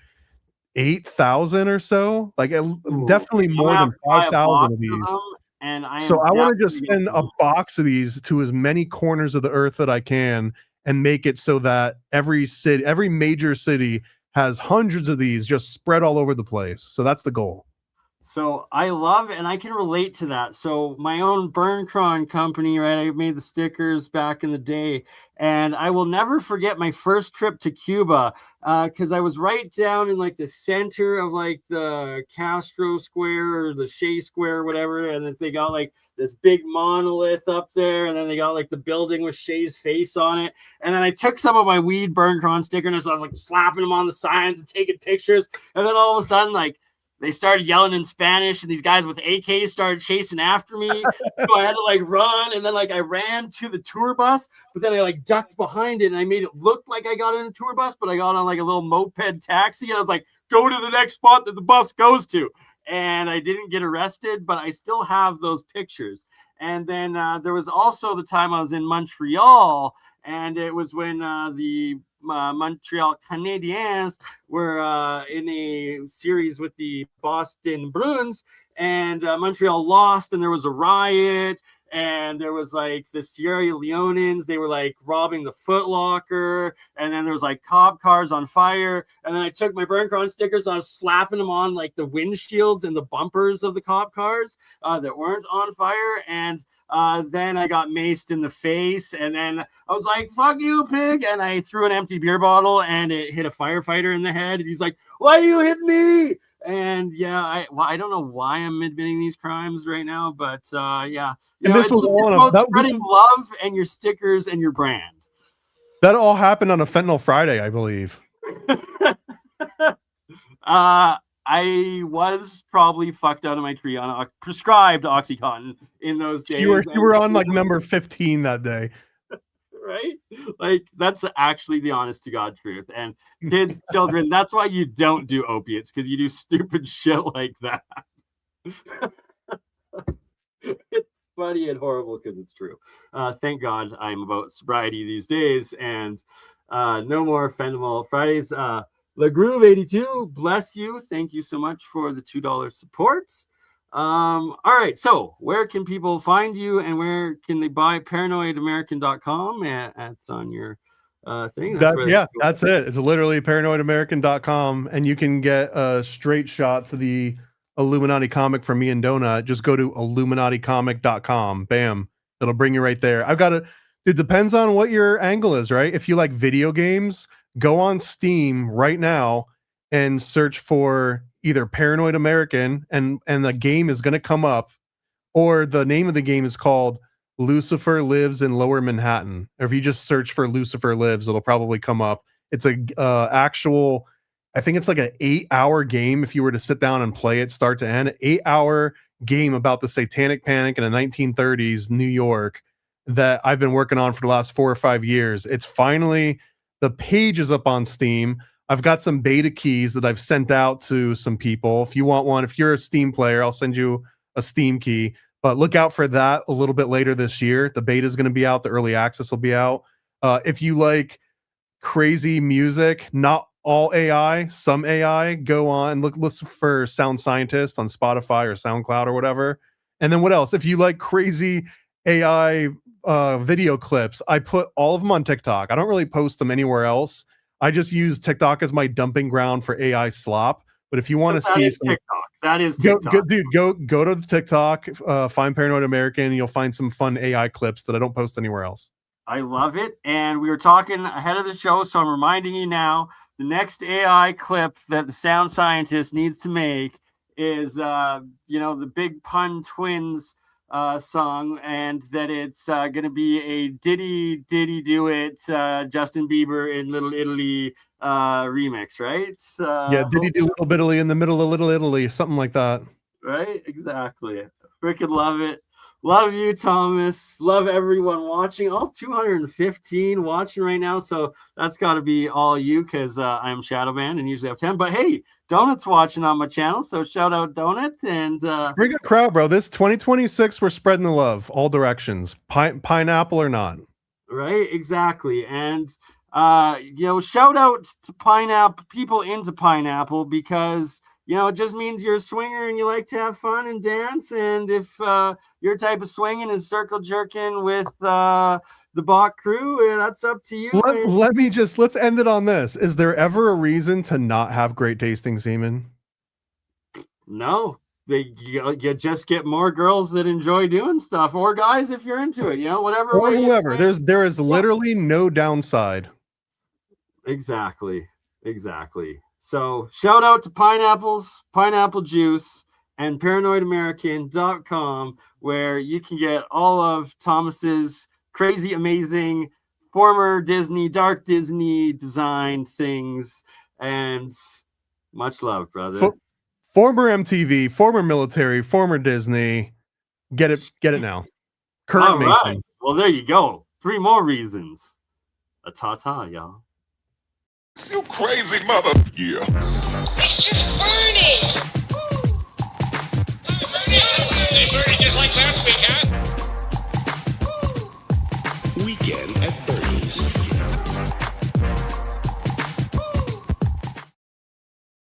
8,000 or so, like definitely more than 5,000 of these.
And
so I want to just send a box of these to as many corners of the earth that I can and make it so that every major city has hundreds of these just spread all over the place. So that's the goal.
So I love and I can relate to that. So my own BurnCron company, right? I made the stickers back in the day, and I will never forget my first trip to Cuba because I was right down in like the center of like the Castro Square or the Shea Square, or whatever, and then they got like this big monolith up there, and then they got like the building with Shea's face on it, and then I took some of my weed BurnCron stickers, so I was like slapping them on the signs and taking pictures, and then all of a sudden like they started yelling in Spanish, and these guys with AKs started chasing after me. So I had to like run, and then like I ran to the tour bus, but then I like ducked behind it, and I made it look like I got in a tour bus, but I got on like a little moped taxi, and I was like, go to the next spot that the bus goes to. And I didn't get arrested, but I still have those pictures. And then there was also the time I was in Montreal, and it was when the Montreal Canadiens were in a series with the Boston Bruins, and Montreal lost, and there was a riot, and there was like the Sierra Leoneans, they were like robbing the Foot Locker, and then there was like cop cars on fire, and then I took my BurnCron stickers, I was slapping them on like the windshields and the bumpers of the cop cars that weren't on fire, and then I got maced in the face, and then I was like, fuck you, pig, and I threw an empty beer bottle, and it hit a firefighter in the head, and he's like, why you hit me? And yeah, I don't know why I'm admitting these crimes right now, but yeah, it's about spreading love and your stickers and your brand.
That all happened on a Fentanyl Friday, I believe.
I was probably fucked out of my tree on prescribed OxyContin in those days.
You were on like number 15 that day.
Right? Like that's actually the honest to God truth. And kids, children, that's why you don't do opiates, because you do stupid shit like that. It's funny and horrible because it's true. Thank God I'm about sobriety these days, and no more Fentanyl Fridays. LaGroove82, bless you. Thank you so much for the $2 supports. All right, so where can people find you, and where can they buy paranoidamerican.com? That's on your thing.
That's it. It's literally paranoidamerican.com, and you can get a straight shot to the Illuminati comic from me and Donut. Just go to illuminaticomic.com. Bam, it'll bring you right there. It depends on what your angle is, right? If you like video games, go on Steam right now and search for either Paranoid American, and the game is going to come up, or the name of the game is called Lucifer Lives in Lower Manhattan. Or if you just search for Lucifer Lives, it'll probably come up. It's a actual, I think it's like an 8-hour game if you were to sit down and play it start to end. 8-hour game about the Satanic Panic in the 1930s New York that I've been working on for the last 4 or 5 years. It's finally, the page is up on Steam. I've got some beta keys that I've sent out to some people. If you want one, if you're a Steam player, I'll send you a Steam key. But look out for that a little bit later this year. The beta is going to be out. The early access will be out. If you like crazy music, not all AI, some AI, go on, listen for Sound Scientist on Spotify or SoundCloud or whatever. And then what else? If you like crazy AI video clips, I put all of them on TikTok. I don't really post them anywhere else. I just use TikTok as my dumping ground for AI slop. But if you want to see
TikTok, that is TikTok.
Go to the TikTok, find Paranoid American, and you'll find some fun AI clips that I don't post anywhere else.
I love it. And we were talking ahead of the show, so I'm reminding you now, the next AI clip that the sound scientist needs to make is, the Big Pun Twins song, and that it's going to be a Diddy Do It Justin Bieber in Little Italy remix, right?
Yeah, did he do Little Italy in the middle of Little Italy, something like that?
Right, exactly. Freaking love it. Love you, Thomas. Love everyone watching. All 215 watching right now. So that's got to be all you, because I'm Shadowman and usually have 10. But hey, Donut's watching on my channel. So shout out Donut. And
bring a crowd, bro. This 2026, we're spreading the love all directions. Pineapple or not.
Right, exactly. And shout out to pineapple people into pineapple, because it just means you're a swinger and you like to have fun and dance. And if your type of swinging is circle jerking with the Bach crew, that's up to you.
Let's end it on this. Is there ever a reason to not have great tasting semen?
No. You just get more girls that enjoy doing stuff, or guys if you're into it, whatever.
Or whoever. There is literally no downside.
Exactly. So shout out to pineapples, pineapple juice, and paranoidamerican.com, where you can get all of Thomas's crazy, amazing, former Disney, dark Disney designed things. And much love, brother.
Former MTV, former military, former Disney. Get it now. Current
all right. Well, there you go. 3 more reasons. A ta-ta, y'all.
You crazy mother. Yeah.
It's just BurnEye.